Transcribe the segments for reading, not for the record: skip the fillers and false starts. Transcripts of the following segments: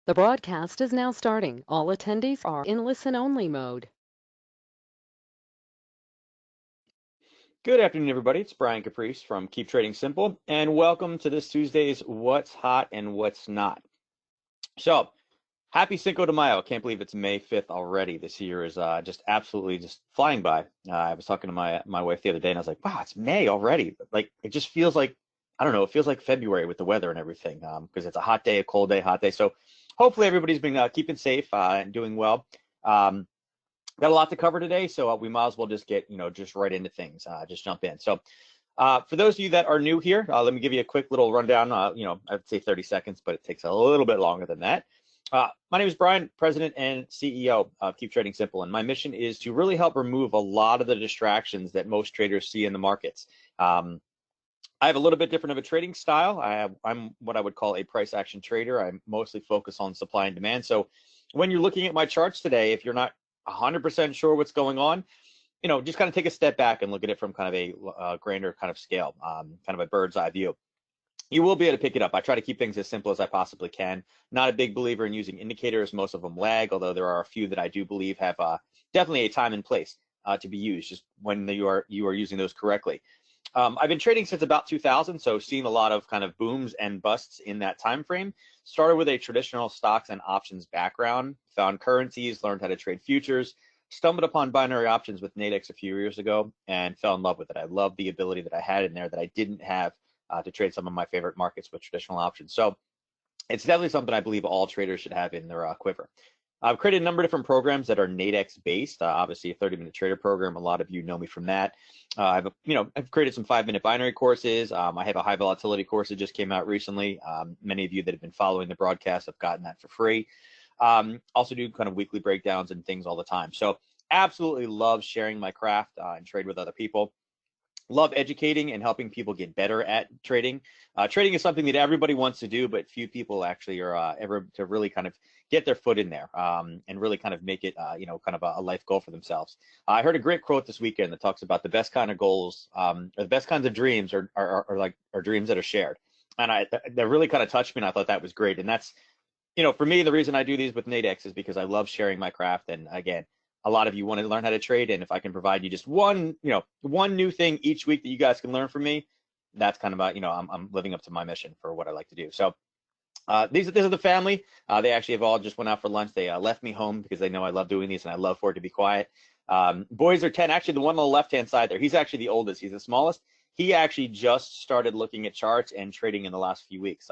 The broadcast is now starting. All attendees are in listen-only mode. Good afternoon, everybody. It's Brian Caprice from Keep Trading Simple, and welcome to this Tuesday's What's Hot and What's Not. So, happy Cinco de Mayo. Can't believe it's May 5th already. This year is just absolutely just flying by. I was talking to my wife the other day, and I was like, wow, it's May already. Like, it just feels like, I don't know, it feels like February with the weather and everything, because it's a hot day, a cold day, hot day. So, hopefully everybody's been keeping safe and doing well. Got a lot to cover today, so we might as well just get, just right into things, just jump in. So for those of you that are new here, let me give you a quick little rundown. I'd say 30 seconds, but it takes a little bit longer than that. My name is Brian, President and CEO of Keep Trading Simple, and my mission is to really help remove a lot of the distractions that most traders see in the markets. I have a little bit different of a trading style. I'm what I would call a price action trader. I mostly focus on supply and demand. So when you're looking at my charts today, if you're not 100% sure what's going on, just kind of take a step back and look at it from kind of a grander kind of scale, kind of a bird's eye view. You will be able to pick it up. I try to keep things as simple as I possibly can. Not a big believer in using indicators. Most of them lag, although there are a few that I do believe have definitely a time and place to be used, just when you are using those correctly. I've been trading since about 2000, so seen a lot of kind of booms and busts in that time frame. Started with a traditional stocks and options background, found currencies, learned how to trade futures, stumbled upon binary options with Nadex a few years ago, and fell in love with it. I love the ability that I had in there that I didn't have to trade some of my favorite markets with traditional options. So it's definitely something I believe all traders should have in their quiver. I've created a number of different programs that are Nadex based. Obviously, a 30-minute trader program. A lot of you know me from that. I've created some 5-minute binary courses. I have a high volatility course that just came out recently. Many of you that have been following the broadcast have gotten that for free. Also do kind of weekly breakdowns and things all the time. So absolutely love sharing my craft and trade with other people. Love educating and helping people get better at trading. Trading is something that everybody wants to do, but few people actually are ever to really kind of get their foot in there and really kind of make it, kind of a life goal for themselves. I heard a great quote this weekend that talks about the best kind of goals, or the best kinds of dreams are dreams that are shared. And that really kind of touched me, and I thought that was great. And that's, for me, the reason I do these with Nadex is because I love sharing my craft. And again, a lot of you want to learn how to trade, and if I can provide you just one new thing each week that you guys can learn from me, that's kind of I'm living up to my mission for what I like to do. So these are the family. They actually have all just went out for lunch. They left me home because they know I love doing these and I love for it to be quiet. Boys are 10. Actually, the one on the left-hand side there, he's actually the oldest. He's the smallest. He actually just started looking at charts and trading in the last few weeks.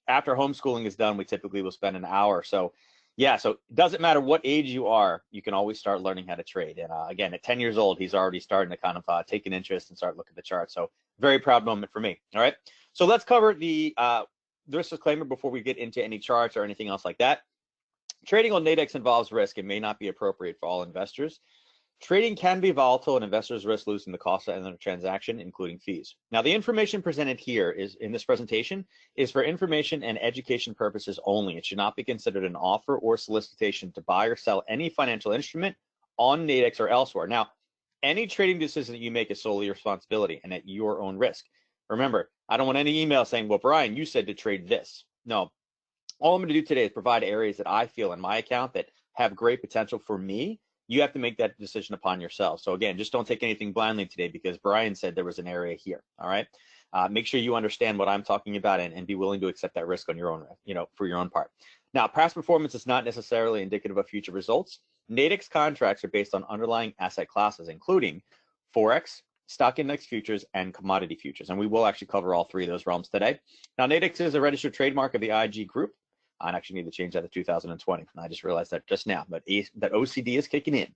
After homeschooling is done, we typically will spend an hour. So yeah, so it doesn't matter what age you are, you can always start learning how to trade. And again, at 10 years old, he's already starting to kind of take an interest and start looking at the chart. So very proud moment for me. All right, so let's cover the risk disclaimer before we get into any charts or anything else like that. Trading on Nadex involves risk and may not be appropriate for all investors. Trading can be volatile and investors risk losing the cost of the transaction, including fees. Now, the information presented here is in this presentation is for information and education purposes only. It should not be considered an offer or solicitation to buy or sell any financial instrument on Nadex or elsewhere. Now, any trading decision that you make is solely your responsibility and at your own risk. Remember, I don't want any email saying, well, Brian, you said to trade this. No, all I'm going to do today is provide areas that I feel in my account that have great potential for me. You have to make that decision upon yourself. So again, just don't take anything blindly today because Brian said there was an area here. All right. Make sure you understand what I'm talking about and be willing to accept that risk on your own, for your own part. Now, past performance is not necessarily indicative of future results. Nadex contracts are based on underlying asset classes, including Forex, stock index futures, and commodity futures. And we will actually cover all three of those realms today. Now, Nadex is a registered trademark of the IG Group. I actually need to change that to 2020. I just realized that just now, but that OCD is kicking in.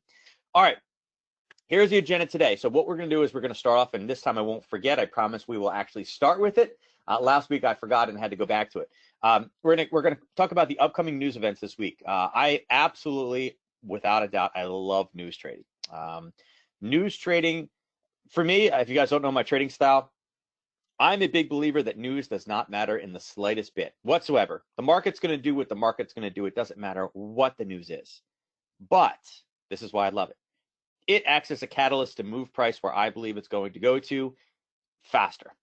All right, here's the agenda today. So what we're going to do is we're going to start off, and this time I won't forget. I promise we will actually start with it. Last week I forgot and had to go back to it. We're going to talk about the upcoming news events this week. I absolutely, without a doubt, I love news trading. News trading, for me, if you guys don't know my trading style, I'm a big believer that news does not matter in the slightest bit whatsoever. The market's going to do what the market's going to do. It doesn't matter what the news is. But this is why I love it. It acts as a catalyst to move price where I believe it's going to go to faster.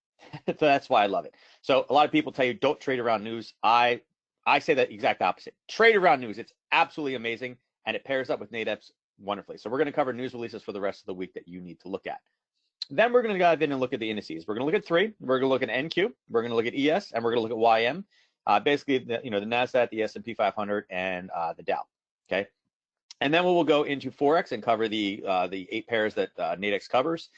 So that's why I love it. So a lot of people tell you don't trade around news. I I say the exact opposite. Trade around news. It's absolutely amazing, and it pairs up with Nadex wonderfully. So we're going to cover news releases for the rest of the week that you need to look at. Then we're going to dive in and look at the indices. We're going to look at three. We're going to look at NQ. We're going to look at ES, and we're going to look at YM. Basically, the Nasdaq, the S&P 500, and the Dow. Okay. And then we'll go into Forex and cover the 8 pairs that Nadex covers.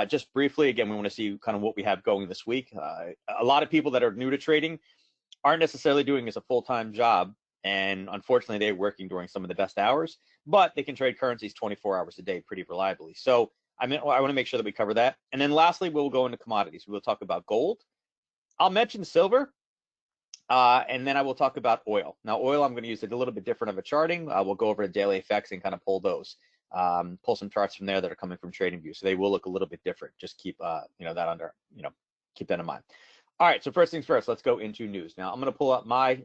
Just briefly, again, we want to see kind of what we have going this week. A lot of people that are new to trading aren't necessarily doing this a full-time job, and unfortunately, they're working during some of the best hours, but they can trade currencies 24 hours a day pretty reliably. So I want to make sure that we cover that. And then lastly, we'll go into commodities. We'll talk about gold. I'll mention silver. And then I will talk about oil. Now, oil, I'm going to use a little bit different of a charting. We'll go over the daily effects and kind of pull those, pull some charts from there that are coming from TradingView. So they will look a little bit different. Just keep, that under, keep that in mind. All right. So first things first, let's go into news. Now, I'm going to pull up my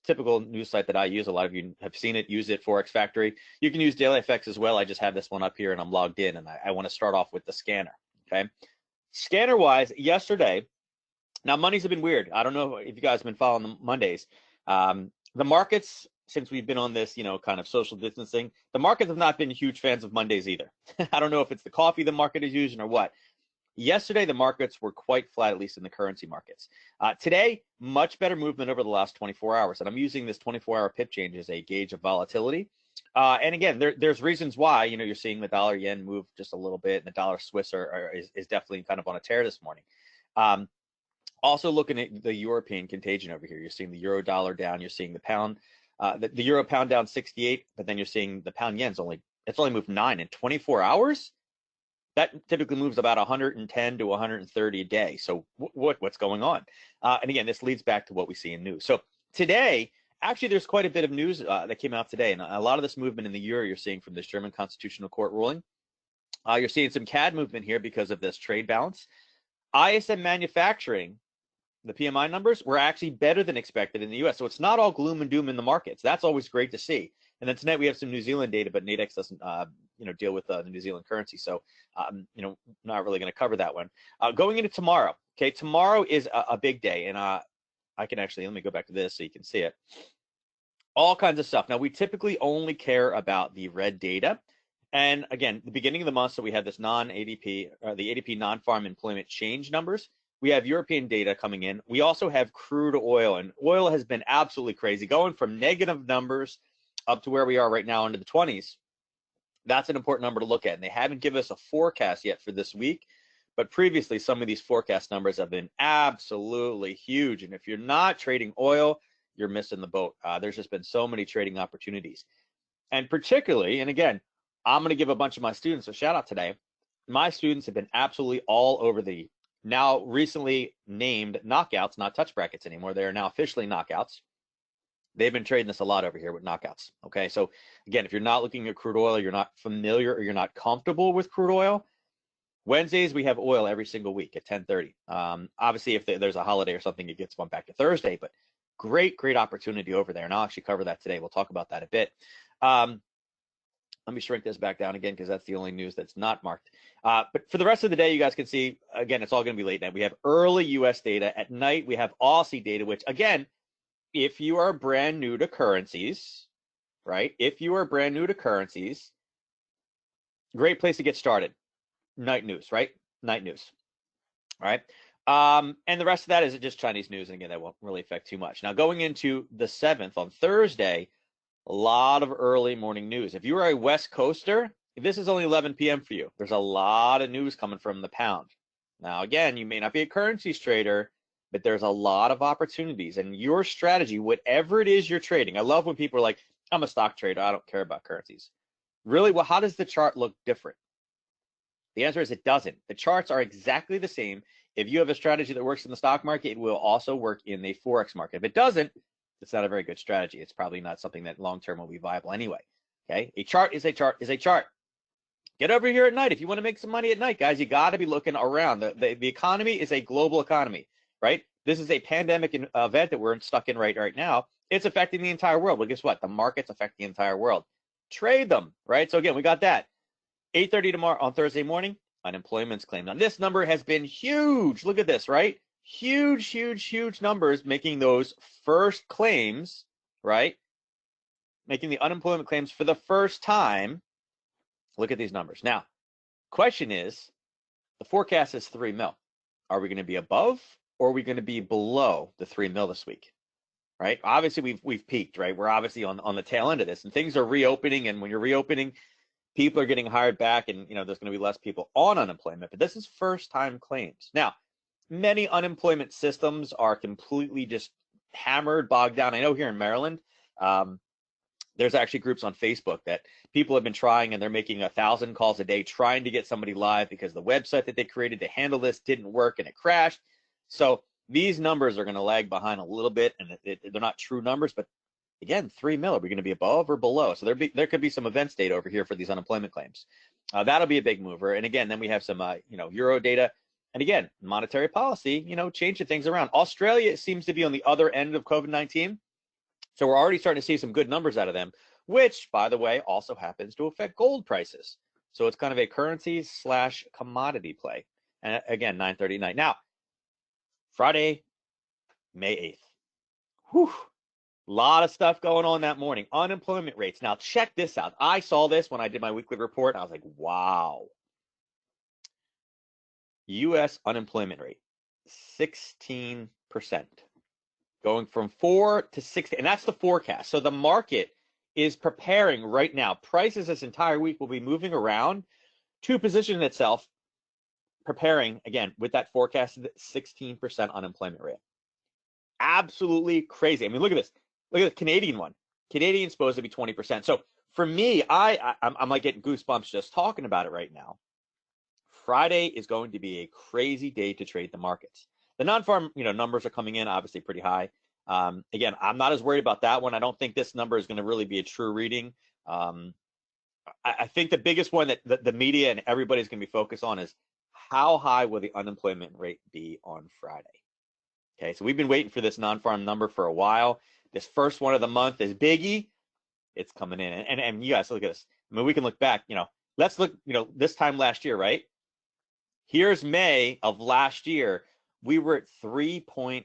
typical news site that I use. A lot of you have seen it, use it, Forex Factory. You can use daily effects as well. I just have this one up here and I'm logged in, and I want to start off with the scanner. Okay. Scanner wise, yesterday, now, Mondays have been weird. I don't know if you guys have been following the Mondays. The markets, since we've been on this, kind of social distancing, the markets have not been huge fans of Mondays either. I don't know if it's the coffee the market is using or what. Yesterday, the markets were quite flat, at least in the currency markets. Today, much better movement over the last 24 hours. And I'm using this 24-hour pip change as a gauge of volatility. And again, there's reasons why, you're seeing the dollar yen move just a little bit, and the dollar Swiss is definitely kind of on a tear this morning. Also looking at the European contagion over here, you're seeing the euro dollar down, you're seeing the pound, the euro pound down 68, but then you're seeing the pound yen's only moved 9 in 24 hours. That typically moves about 110 to 130 a day. So what's going on? And again, this leads back to what we see in news. So today, actually, there's quite a bit of news that came out today, and a lot of this movement in the euro you're seeing from this German Constitutional Court ruling. You're seeing some CAD movement here because of this trade balance. ISM manufacturing, the PMI numbers were actually better than expected in the U.S. So it's not all gloom and doom in the markets. That's always great to see. And then tonight we have some New Zealand data, but Nadex doesn't, deal with the New Zealand currency. So, not really going to cover that one. Going into tomorrow. Okay, tomorrow is a big day, and I can actually, let me go back to this so you can see it. All kinds of stuff. Now, we typically only care about the red data. And again, the beginning of the month, so we have this non-ADP, the ADP non-farm employment change numbers. We have European data coming in. We also have crude oil, and oil has been absolutely crazy, going from negative numbers up to where we are right now into the 20s. That's an important number to look at, and they haven't given us a forecast yet for this week, but previously some of these forecast numbers have been absolutely huge, and if you're not trading oil, you're missing the boat. There's just been so many trading opportunities, and particularly, and again, I'm going to give a bunch of my students a shout out today. My students have been absolutely all over the now recently named knockouts, not touch brackets anymore. They are now officially knockouts. They've been trading this a lot over here with knockouts. Okay, so again, if you're not looking at crude oil, you're not familiar or you're not comfortable with crude oil, Wednesdays we have oil every single week at 10:30. Obviously, if there's a holiday or something, it gets bumped back to Thursday, but great opportunity over there. And I'll actually cover that today. We'll talk about that a bit. Let me shrink this back down again because that's the only news that's not marked. But for the rest of the day, you guys can see, again, it's all going to be late night. We have early U.S. data. At night, we have Aussie data, which, again, if you are brand new to currencies, right? If you are brand new to currencies, great place to get started. Night news, right? Night news, all right? And the rest of that is just Chinese news. And again, that won't really affect too much. Now, going into the 7th on Thursday, a lot of early morning news. If you are a West Coaster, if this is only 11 p.m. for you, there's a lot of news coming from the pound. Now, again, you may not be a currencies trader, but there's a lot of opportunities. And your strategy, whatever it is you're trading, I love when people are like, I'm a stock trader, I don't care about currencies. Really, well, how does the chart look different? The answer is it doesn't. The charts are exactly the same. If you have a strategy that works in the stock market, it will also work in the Forex market. If it doesn't, it's not a very good strategy. It's probably not something that long-term will be viable anyway. Okay, a chart is a chart is a chart. Get over here at night. If you want to make some money at night, guys, you got to be looking around. The economy is a global economy, right? This is a pandemic event that we're stuck in right now. It's affecting the entire world. Well, guess what? The markets affect the entire world. Trade them, right? So again, we got that. 8:30 tomorrow on Thursday morning, unemployment's claim. Now, this number has been huge. Look at this, right? Huge, huge, huge numbers making those first claims, right? Making the unemployment claims for the first time. Look at these numbers. Now, question is, the forecast is 3 mil. Are we going to be above or are we going to be below the 3 mil this week? Right? Obviously, we've peaked, right? We're obviously on the tail end of this, and things are reopening. And when you're reopening, people are getting hired back, and there's going to be less people on unemployment. But this is first-time claims. Now, many unemployment systems are completely just hammered, bogged down. I know here in Maryland, there's actually groups on Facebook that people have been trying, and they're making 1,000 calls a day trying to get somebody live because the website that they created to handle this didn't work and it crashed. So these numbers are going to lag behind a little bit, and they're not true numbers, but again, 3 mil, are we going to be above or below? So there could be some events data over here for these unemployment claims. That'll be a big mover. And again, then we have some Euro data. And again, monetary policy, changing things around. Australia seems to be on the other end of COVID-19. So we're already starting to see some good numbers out of them, which, by the way, also happens to affect gold prices. So it's kind of a currency / commodity play. And again, 9:39. Now, Friday, May 8th. Whew. A lot of stuff going on that morning. Unemployment rates. Now, check this out. I saw this when I did my weekly report. I was like, wow. U.S. unemployment rate, 16%. Going from 4 to 6, and that's the forecast. So the market is preparing right now. Prices this entire week will be moving around to position itself, preparing, again, with that forecasted 16% unemployment rate. Absolutely crazy. I mean, look at this. Look at the Canadian one. Canadian's supposed to be 20%. So for me, I'm like getting goosebumps just talking about it right now. Friday is going to be a crazy day to trade the markets. The non-farm, numbers are coming in obviously pretty high. Again, I'm not as worried about that one. I don't think this number is going to really be a true reading. I think the biggest one that the media and everybody's going to be focused on is how high will the unemployment rate be on Friday? Okay, so we've been waiting for this non-farm number for a while. This first one of the month is biggie. It's coming in, and you guys look at this. I mean, we can look back. Let's look. This time last year, right? Here's May of last year. We were at 3.6,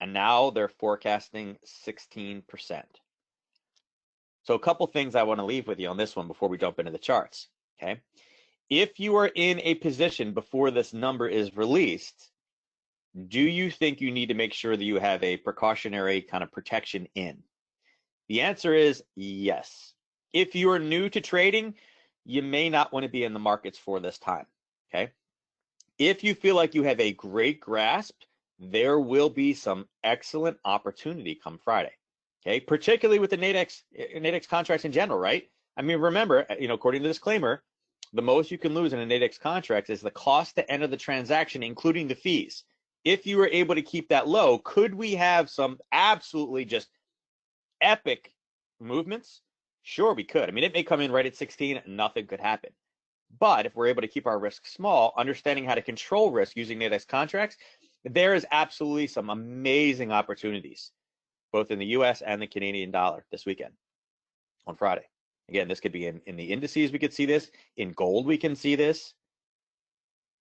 and now they're forecasting 16%. So a couple things I want to leave with you on this one before we jump into the charts. Okay, if you are in a position before this number is released, do you think you need to make sure that you have a precautionary kind of protection in? The answer is yes. If you are new to trading, you may not want to be in the markets for this time, okay? If you feel like you have a great grasp, there will be some excellent opportunity come Friday, okay? Particularly with the Nadex contracts in general, right? I mean, remember, according to the disclaimer, the most you can lose in a Nadex contract is the cost to enter the transaction, including the fees. If you were able to keep that low, could we have some absolutely just epic movements? Sure, we could. I mean, it may come in right at 16 and nothing could happen. But if we're able to keep our risk small, understanding how to control risk using Nadex contracts, there is absolutely some amazing opportunities, both in the US and the Canadian dollar this weekend on Friday. Again, this could be in the indices, we could see this. In gold, we can see this,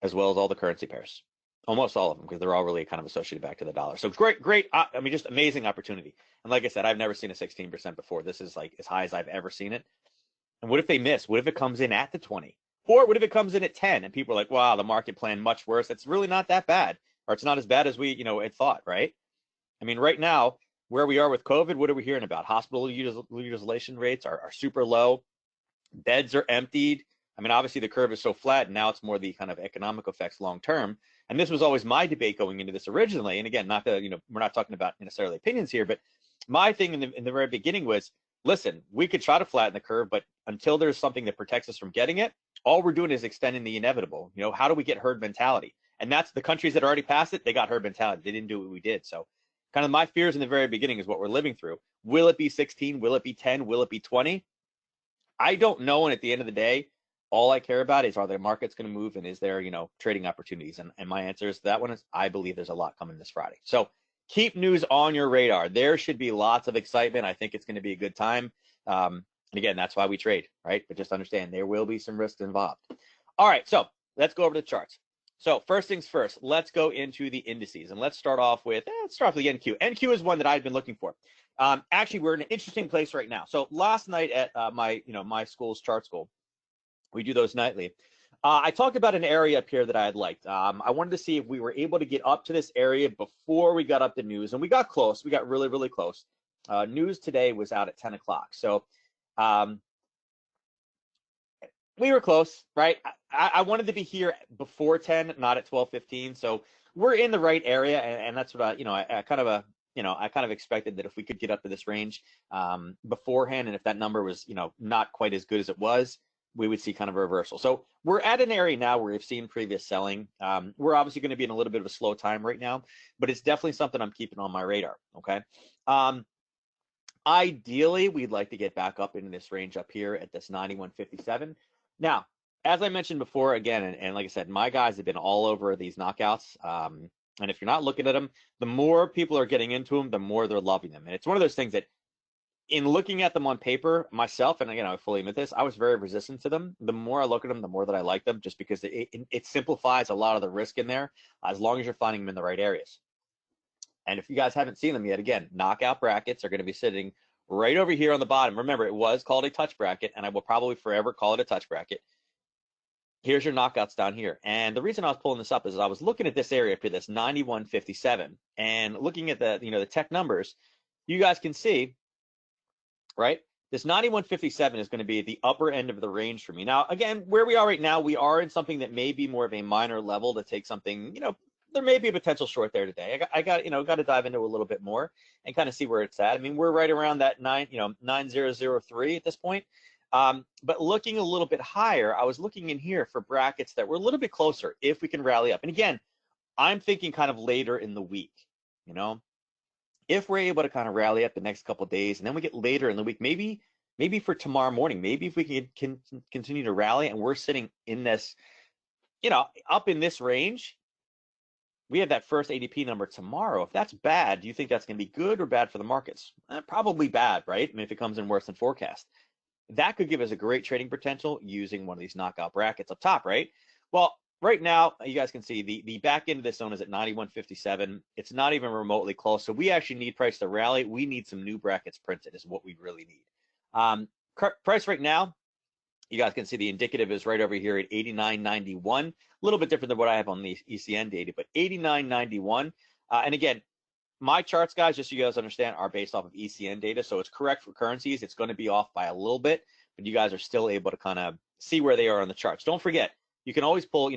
as well as all the currency pairs. Almost all of them, because they're all really kind of associated back to the dollar. So great, I mean, just amazing opportunity. And like I said, I've never seen a 16% before. This is like as high as I've ever seen it. And what if they miss? What if it comes in at the 20? Or what if it comes in at 10 and people are like, wow, the market planned much worse. It's really not that bad. Or it's not as bad as we, had thought, right? I mean, right now, where we are with COVID, what are we hearing about? Hospital utilization rates are super low. Beds are emptied. I mean, obviously the curve is so flat, and now it's more the kind of economic effects long term. And this was always my debate going into this originally. And again, not that, we're not talking about necessarily opinions here, but my thing in the very beginning was, listen, we could try to flatten the curve, but until there's something that protects us from getting it, all we're doing is extending the inevitable. How do we get herd mentality? And that's the countries that already passed it, they got herd mentality. They didn't do what we did. So kind of my fears in the very beginning is what we're living through. Will it be 16? Will it be 10? Will it be 20? I don't know. And at the end of the day, all I care about is, are the markets going to move, and is there, trading opportunities? And my answer is that one is, I believe there's a lot coming this Friday. So keep news on your radar. There should be lots of excitement. I think it's going to be a good time. And again, that's why we trade, right? But just understand there will be some risks involved. All right, so let's go over the charts. So first things first, let's go into the indices, and let's start off with the NQ. NQ is one that I've been looking for. Actually, we're in an interesting place right now. So last night at my school's chart school, we do those nightly. I talked about an area up here that I had liked. I wanted to see if we were able to get up to this area before we got up the news, and we got close. We got really, really close. News today was out at 10 o'clock. So we were close, right? I wanted to be here before 10, not at 12:15. So we're in the right area, and that's what I kind of expected that if we could get up to this range beforehand, and if that number was not quite as good as it was, we would see kind of a reversal. So we're at an area now where we've seen previous selling. We're obviously going to be in a little bit of a slow time right now, but it's definitely something I'm keeping on my radar. Okay. Ideally, we'd like to get back up into this range up here at this 91.57. Now, as I mentioned before, again, and like I said, my guys have been all over these knockouts. And if you're not looking at them, the more people are getting into them, the more they're loving them. And it's one of those things that in looking at them on paper, myself, and again, I fully admit this, I was very resistant to them. The more I look at them, the more that I like them, just because it simplifies a lot of the risk in there, as long as you're finding them in the right areas. And if you guys haven't seen them yet, again, knockout brackets are going to be sitting right over here on the bottom. Remember, it was called a touch bracket, and I will probably forever call it a touch bracket. Here's your knockouts down here. And the reason I was pulling this up is I was looking at this area up here, this 91.57, and looking at the tech numbers, you guys can see, right? This 91.57 is going to be at the upper end of the range for me. Now, again, where we are right now, we are in something that may be more of a minor level to take something, there may be a potential short there today. I got to dive into a little bit more and kind of see where it's at. I mean, we're right around that 9003 at this point. But looking a little bit higher, I was looking in here for brackets that were a little bit closer if we can rally up. And again, I'm thinking kind of later in the week, if we're able to kind of rally up the next couple of days, and then we get later in the week, maybe for tomorrow morning, maybe if we can continue to rally and we're sitting in this, up in this range, we have that first ADP number tomorrow. If that's bad, do you think that's going to be good or bad for the markets? Probably bad, right? I mean, if it comes in worse than forecast. That could give us a great trading potential using one of these knockout brackets up top, right? Well, right now, you guys can see the back end of this zone is at 91.57. It's not even remotely close. So we actually need price to rally. We need some new brackets printed is what we really need. Price right now, you guys can see the indicative is right over here at 89.91. A little bit different than what I have on the ECN data, but 89.91. And again, my charts, guys, just so you guys understand, are based off of ECN data. So it's correct for currencies. It's going to be off by a little bit, but you guys are still able to kind of see where they are on the charts. Don't forget, you can always pull,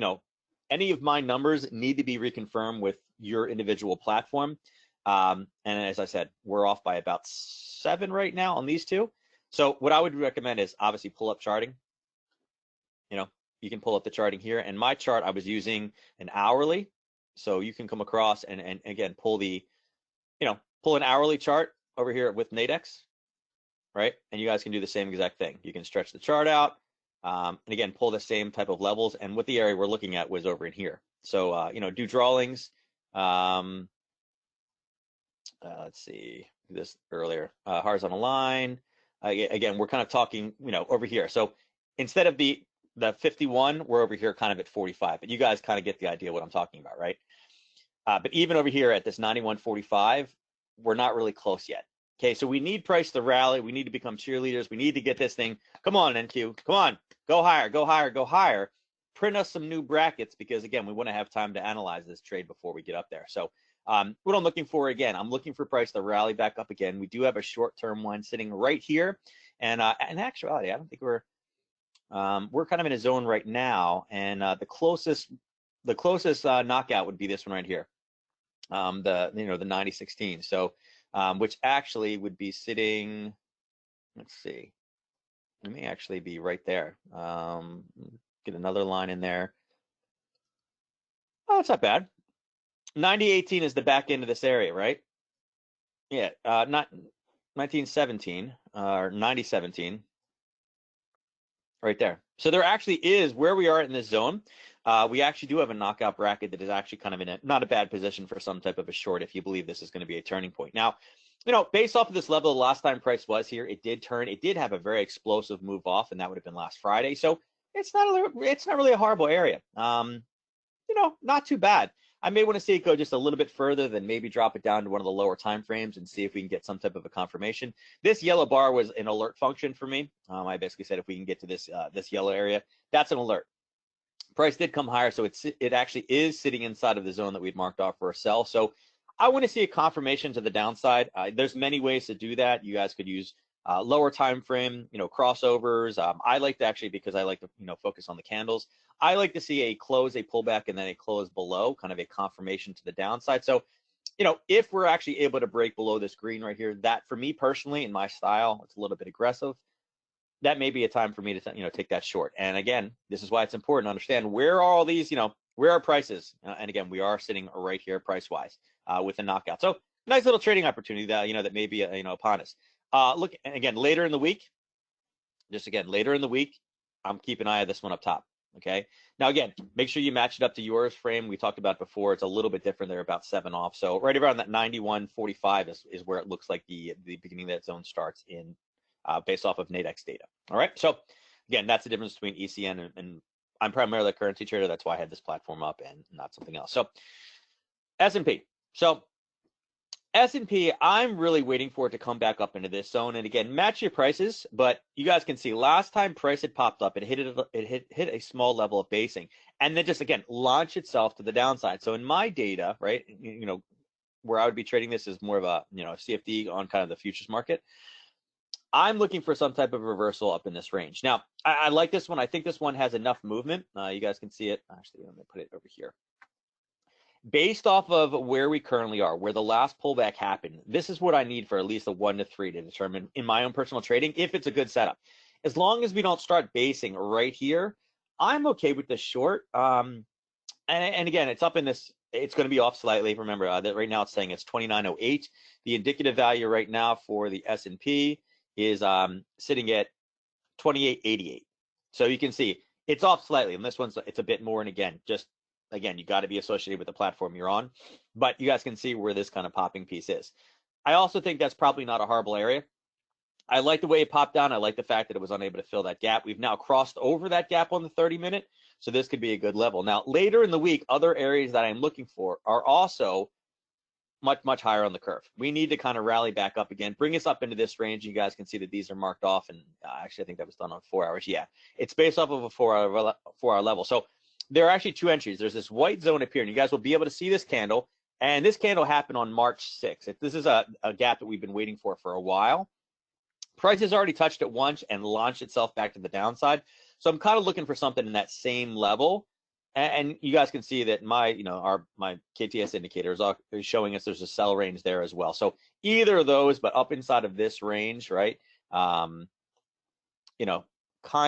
any of my numbers need to be reconfirmed with your individual platform. And as I said, we're off by about 7 right now on these two. So what I would recommend is obviously pull up charting. You can pull up the charting here. And my chart, I was using an hourly. So you can come across and again, pull an hourly chart over here with Nadex, right? And you guys can do the same exact thing. You can stretch the chart out and again, pull the same type of levels. And what the area we're looking at was over in here. So, do drawings. Let's see, this earlier, horizontal line. Again, we're kind of talking, over here. So instead of the 51, we're over here kind of at 45, but you guys kind of get the idea what I'm talking about, right? But even over here at this 91.45, we're not really close yet. Okay, so we need price to rally. We need to become cheerleaders. We need to get this thing. Come on, NQ. Come on. Go higher, go higher, go higher. Print us some new brackets because, again, we want to have time to analyze this trade before we get up there. So what I'm looking for, again, I'm looking for price to rally back up again. We do have a short-term one sitting right here. And in actuality, I don't think we're kind of in a zone right now. And the closest knockout would be this one right here. The 90.16. So which actually would be sitting, let's see, it may actually be right there. Get another line in there. Oh, it's not bad. 90.18 is the back end of this area, right? Yeah, not 1917 or 90.17 right there. So there actually is, where we are in this zone, we actually do have a knockout bracket that is actually kind of in not a bad position for some type of a short if you believe this is going to be a turning point. Now, based off of this level, the last time price was here, it did turn. It did have a very explosive move off, and that would have been last Friday. So it's not really a horrible area. not too bad. I may want to see it go just a little bit further, then maybe drop it down to one of the lower time frames and see if we can get some type of a confirmation. This yellow bar was an alert function for me. I basically said if we can get to this yellow area, that's an alert. Price did come higher, so it actually is sitting inside of the zone that we'd marked off for a sell. So I want to see a confirmation to the downside. There's many ways to do that. You guys could use lower time frame, crossovers. I like to actually, because I like to focus on the candles, I like to see a close, a pullback, and then a close below, kind of a confirmation to the downside. So if we're actually able to break below this green right here, that for me personally, in my style, it's a little bit aggressive. That may be a time for me to take that short. And again, this is why it's important to understand where are all these, where are prices? And again, we are sitting right here price wise with a knockout. So nice little trading opportunity that that may be upon us. Look again later in the week. Later in the week, I'm keeping an eye on this one up top. Okay. Now again, make sure you match it up to yours frame. We talked about before. It's a little bit different. They're about 7 off. So right around that 91.45 is where it looks like the beginning of that zone starts in. Based off of Nadex data. All right. So again, that's the difference between ECN and I'm primarily a currency trader. That's why I had this platform up and not something else. So S&P. So S&P, I'm really waiting for it to come back up into this zone. And again, match your prices. But you guys can see last time price had popped up, it hit a small level of basing, and then just again launch itself to the downside. So in my data, right, where I would be trading this is more of a CFD on kind of the futures market. I'm looking for some type of reversal up in this range. Now, I like this one. I think this one has enough movement. You guys can see it. Actually, let me put it over here. Based off of where we currently are, where the last pullback happened, this is what I need for at least a 1 to 3 to determine in my own personal trading if it's a good setup. As long as we don't start basing right here, I'm okay with this short. And again, it's up in this. It's going to be off slightly. Remember that right now it's saying it's 29.08. The indicative value right now for the S&P is sitting at 28.88. So you can see it's off slightly, and this one's it's a bit more. And again, you got to be associated with the platform you're on, but you guys can see where this kind of popping piece is. I also think that's probably not a horrible area. I like the way it popped down. I like the fact that it was unable to fill that gap. We've now crossed over that gap on the 30-minute, so this could be a good level. Now, later in the week, other areas that I'm looking for are also much higher on the curve. We need to kind of rally back up again, bring us up into this range. You guys can see that these are marked off, and actually I think that was done on 4 hours. Yeah, it's based off of a 4-hour level. So there are actually 2 entries. There's this white zone up here, and you guys will be able to see this candle, and this candle happened on March 6th. This is a gap that we've been waiting for a while. Price has already touched it once and launched itself back to the downside. So I'm kind of looking for something in that same level. And you guys can see that my KTS indicator is showing us there's a sell range there as well. So either of those, but up inside of this range, right? Kind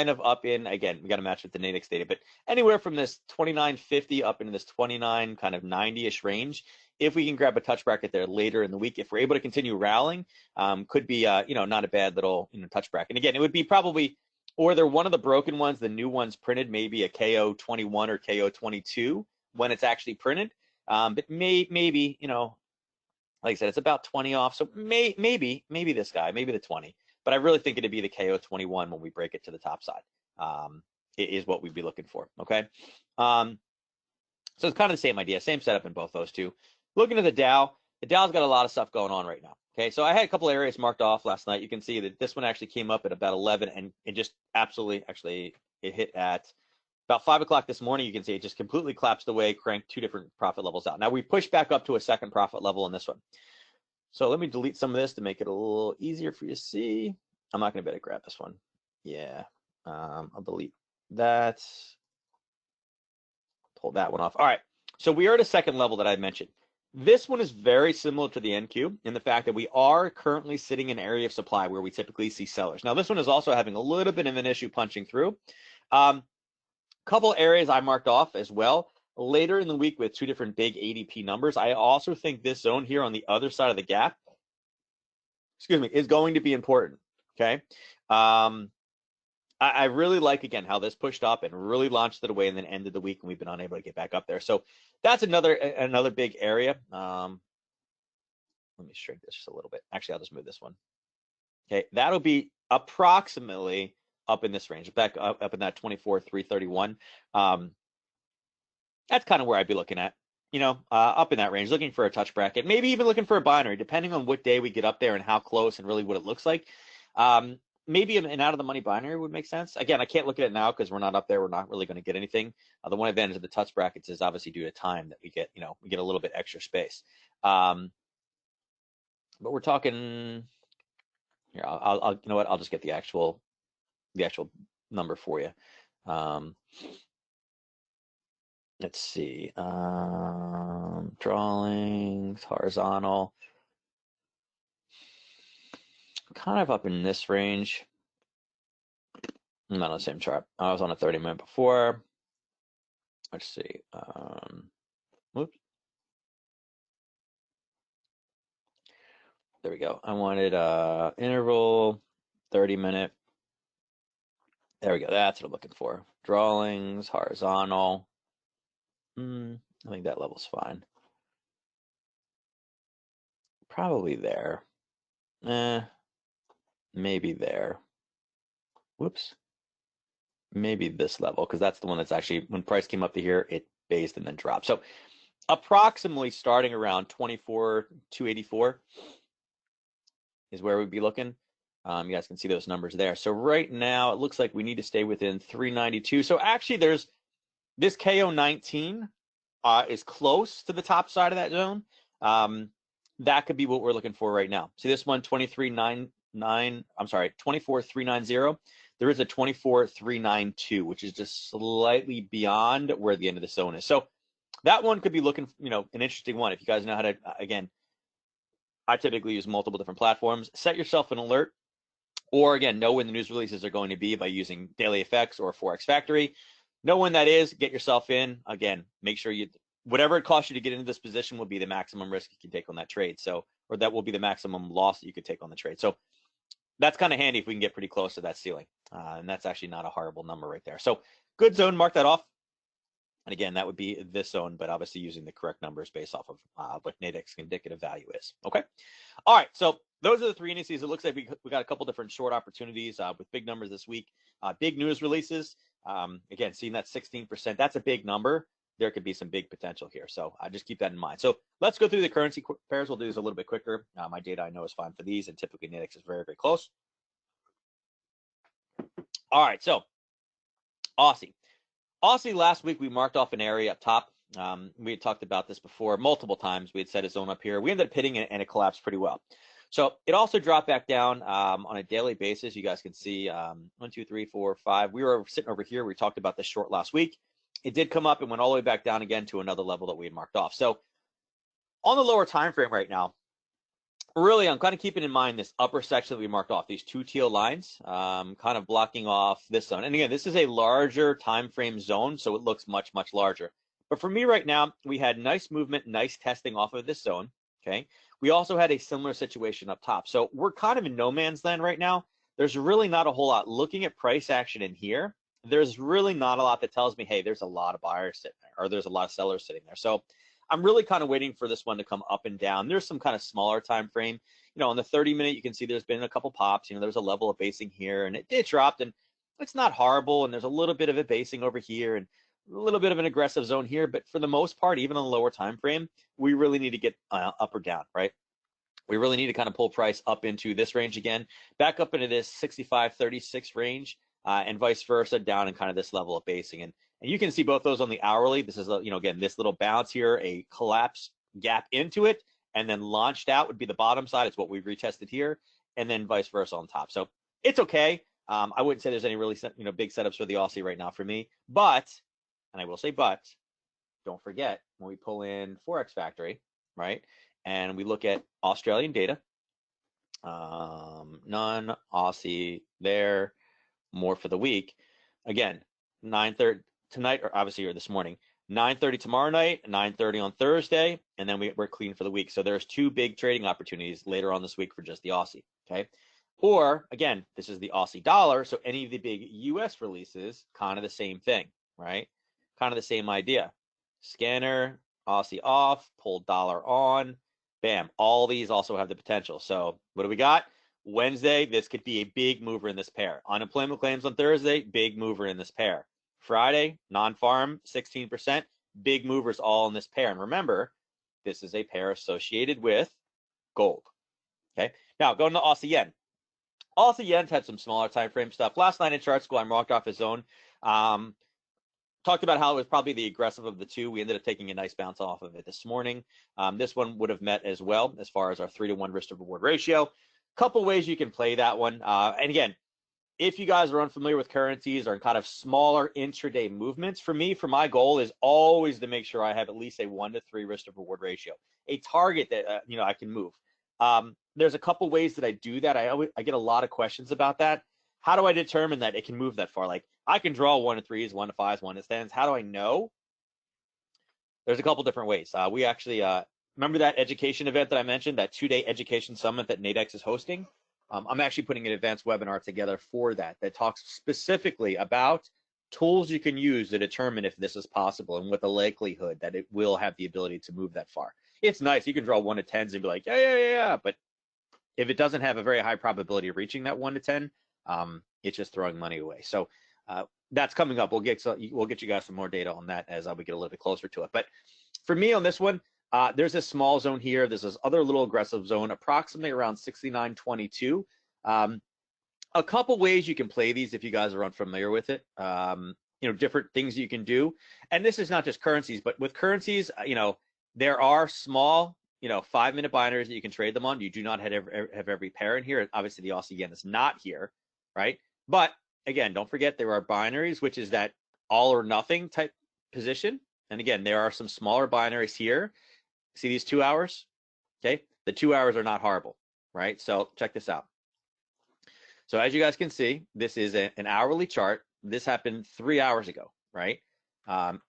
of up in, again, we got to match with the Nadex data, but anywhere from this 29.50 up into this 29 kind of 90-ish range. If we can grab a touch bracket there later in the week, if we're able to continue rallying, could be not a bad little touch bracket. And again, it would be probably, or they're one of the broken ones, the new ones printed, maybe a KO 21 or KO 22 when it's actually printed. But maybe, like I said, it's about 20 off. So maybe this guy, maybe the 20. But I really think it'd be the KO 21 when we break it to the top side. It is what we'd be looking for. Okay. So it's kind of the same idea, same setup in both those two. Looking at the Dow's got a lot of stuff going on right now. Okay, so I had a couple areas marked off last night. You can see that this one actually came up at about 11, and it just absolutely, actually, it hit at about 5 o'clock this morning. You can see it just completely collapsed away, cranked 2 different profit levels out. Now we pushed back up to a second profit level in this one. So let me delete some of this to make it a little easier for you to see. I'm not going to be able to grab this one. Yeah, I'll delete that. Pull that one off. All right, so we are at a second level that I mentioned. This one is very similar to the NQ in the fact that we are currently sitting in an area of supply where we typically see sellers. Now, this one is also having a little bit of an issue punching through. Couple areas I marked off as well. Later in the week with 2 different big ADP numbers, I also think this zone here on the other side of the gap, is going to be important, okay? I really like, again, how this pushed up and really launched it away and then ended the week, and we've been unable to get back up there. So that's another big area. Let me shrink this just a little bit. Actually, I'll just move this one. Okay, that'll be approximately up in this range, back up in that 24,331. That's kind of where I'd be looking at, up in that range, looking for a touch bracket, maybe even looking for a binary, depending on what day we get up there and how close and really what it looks like. Maybe an out of the money binary would make sense. Again, I can't look at it now because we're not up there. We're not really going to get anything. The one advantage of the touch brackets is obviously due to time that we get a little bit extra space. But we're talking here. I'll you know what? I'll just get the actual number for you. Let's see. Drawings, horizontal. Kind of up in this range. I'm not on the same chart. I was on a 30-minute before. Let's see. Whoops. There we go. I wanted interval, 30-minute. There we go. That's what I'm looking for. Drawings, horizontal. I think that level's fine. Probably there. Maybe there. Whoops. Maybe this level, because that's the one that's actually, when price came up to here, it based and then dropped. So approximately starting around 24,284 is where we'd be looking. You guys can see those numbers there. So right now it looks like we need to stay within 392. So actually there's this KO19 is close to the top side of that zone. That could be what we're looking for right now. See this one, 24,390. There is a 24,392, which is just slightly beyond where the end of the zone is. So that one could be looking, an interesting one. If you guys know how to, again, I typically use multiple different platforms. Set yourself an alert, or again, know when the news releases are going to be by using Daily FX or Forex Factory. Know when that is, get yourself in. Again, make sure whatever it costs you to get into this position will be the maximum risk you can take on that trade. So, or that will be the maximum loss that you could take on the trade. So that's kind of handy if we can get pretty close to that ceiling. And that's actually not a horrible number right there. So good zone, mark that off. And again, that would be this zone, but obviously using the correct numbers based off of what Nadex indicative value is. Okay. All right. So those are the three indices. It looks like we got a couple different short opportunities with big numbers this week. Big news releases. Again, seeing that 16%, that's a big number. There could be some big potential here. So just keep that in mind. So let's go through the currency pairs. We'll do this a little bit quicker. My data I know is fine for these, and typically Nadex is very, very close. All right. So Aussie. Aussie, last week we marked off an area up top. We had talked about this before multiple times. We had set a zone up here. We ended up hitting it, and it collapsed pretty well. So it also dropped back down on a daily basis. You guys can see 1, 2, 3, 4, 5. We were sitting over here. We talked about this short last week. It did come up and went all the way back down again to another level that we had marked off. So on the lower time frame right now, really, I'm kind of keeping in mind this upper section that we marked off, these two teal lines, kind of blocking off this zone. And again, this is a larger time frame zone, so it looks much, much larger. But for me right now, we had nice movement, nice testing off of this zone, okay? We also had a similar situation up top. So we're kind of in no man's land right now. There's really not a whole lot. Looking at price action in here, there's really not a lot that tells me, hey, there's a lot of buyers sitting there, or there's a lot of sellers sitting there. So I'm really kind of waiting for this one to come up and down. There's some kind of smaller time frame. On the 30-minute, you can see there's been a couple pops. There's a level of basing here, and it dropped, and it's not horrible. And there's a little bit of a basing over here, and a little bit of an aggressive zone here. But for the most part, even on the lower time frame, we really need to get up or down, right? We really need to kind of pull price up into this range again, back up into this 65.36 range, and vice versa, down in kind of this level of basing. And you can see both those on the hourly. This is, again, this little bounce here, a collapse gap into it, and then launched out would be the bottom side. It's what we've retested here, and then vice versa on top. So it's okay. I wouldn't say there's any really, big setups for the Aussie right now for me. But, and I will say but, don't forget when we pull in Forex Factory, right, and we look at Australian data, none, Aussie there, more for the week. Again, 9:30 tonight, or obviously or this morning, 9:30 tomorrow night, 9:30 on Thursday, and then we're clean for the week. So there's two big trading opportunities later on this week for just the Aussie, okay? Or again, this is the Aussie dollar, so any of the big US releases, kind of the same thing, right? Kind of the same idea. Scanner, Aussie off, pull dollar on, bam. All these also have the potential. So what do we got? Wednesday, this could be a big mover in this pair. Unemployment claims on Thursday, big mover in this pair. Friday, non-farm, 16%, big movers all in this pair. And remember, this is a pair associated with gold. Okay. Now going to Aussie yen. Aussie yen's had some smaller time frame stuff. Last night in chart school, I marked off his zone. Talked about how it was probably the aggressive of the two. We ended up taking a nice bounce off of it this morning. This one would have met as well as far as our 3-to-1 risk to reward ratio. Couple ways you can play that one. And again, if you guys are unfamiliar with currencies or kind of smaller intraday movements, for my goal is always to make sure I have at least a 1-to-3 risk to reward ratio, a target that I can move. There's a couple ways that I do that. I get a lot of questions about that. How do I determine that it can move that far? Like I can draw 1-to-3s, 1-to-5s, 1-to-10s. How do I know? There's a couple different ways. We actually remember that education event that I mentioned, that 2-day education summit that Nadex is hosting. I'm actually putting an advanced webinar together for that talks specifically about tools you can use to determine if this is possible and what the likelihood that it will have the ability to move that far. It's nice. You can draw 1-to-10s and be like, yeah. But if it doesn't have a very high probability of reaching that 1-to-10, it's just throwing money away. So that's coming up. We'll get you guys some more data on that as we get a little bit closer to it. But for me on this one, there's a small zone here. There's this other little aggressive zone, approximately around 69.22. A couple ways you can play these if you guys are unfamiliar with it. Different things you can do. And this is not just currencies, but with currencies, there are small, 5-minute binaries that you can trade them on. You do not have every pair in here. Obviously, the Aussie yen is not here, right? But again, don't forget there are binaries, which is that all or nothing type position. And again, there are some smaller binaries here. See these 2 hours? Okay, the 2 hours are not horrible, right? So check this out. So as you guys can see, this is an hourly chart. This happened 3 hours ago, right?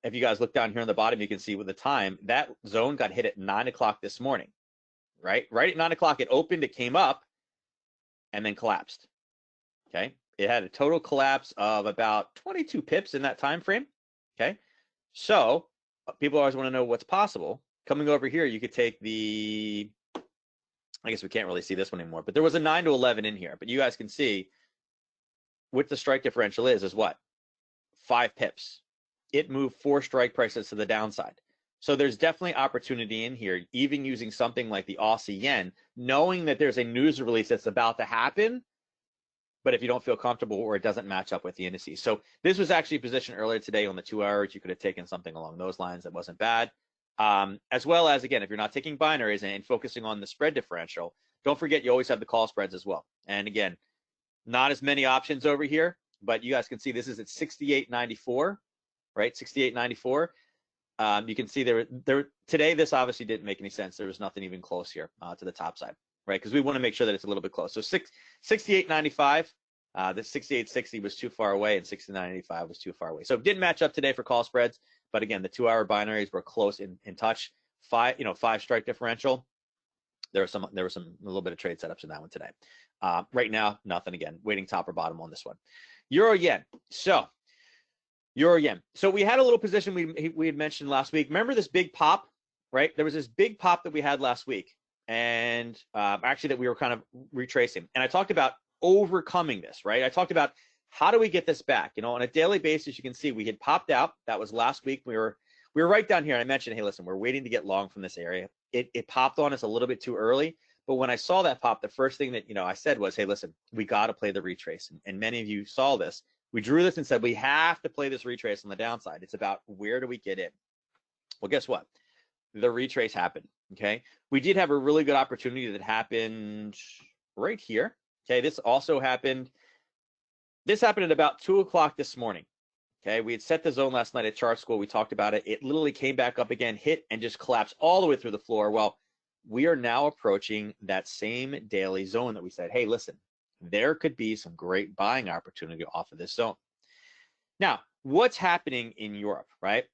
If you guys look down here on the bottom, you can see with the time, that zone got hit at 9 o'clock this morning, right? Right at 9 o'clock, it opened, it came up, and then collapsed, okay? It had a total collapse of about 22 pips in that time frame, okay? So people always want to know what's possible. Coming over here, you could take I guess we can't really see this one anymore, but there was a 9 to 11 in here. But you guys can see what the strike differential is what? 5 pips. It moved 4 strike prices to the downside. So there's definitely opportunity in here, even using something like the Aussie yen, knowing that there's a news release that's about to happen, but if you don't feel comfortable or it doesn't match up with the indices. So this was actually positioned earlier today on the 2 hours. You could have taken something along those lines that wasn't bad. As well as, again, if you're not taking binaries and focusing on the spread differential, don't forget you always have the call spreads as well. And again, not as many options over here, but you guys can see this is at 68.94, right? 68.94. You can see there today, this obviously didn't make any sense. There was nothing even close here to the top side, right? Because we want to make sure that it's a little bit close. So 68.95, the 68.60 was too far away, and 69.85 was too far away. So it didn't match up today for call spreads. But again, the 2 hour binaries were close in touch. 5 strike differential. There was a little bit of trade setups in that one today. Right now, nothing again. Waiting top or bottom on this one. Euro yen. So Euro yen. So we had a little position we had mentioned last week. Remember this big pop, right? There was this big pop that we had last week, and actually that we were kind of retracing. And I talked about overcoming this, right? I talked about how do we get this back? On a daily basis, you can see we had popped out. That was last week. We were right down here. And I mentioned, hey, listen, we're waiting to get long from this area. It popped on us a little bit too early. But when I saw that pop, the first thing that I said was, hey, listen, we got to play the retrace. And many of you saw this. We drew this and said we have to play this retrace on the downside. It's about where do we get in? Well, guess what? The retrace happened. Okay, we did have a really good opportunity that happened right here. Okay, this also happened. This happened at about 2 o'clock this morning. Okay, we had set the zone last night at chart school. We talked about it. It literally came back up again, hit, and just collapsed all the way through the floor. Well, we are now approaching that same daily zone that we said, hey, listen, there could be some great buying opportunity off of this zone. Now, what's happening in Europe, right?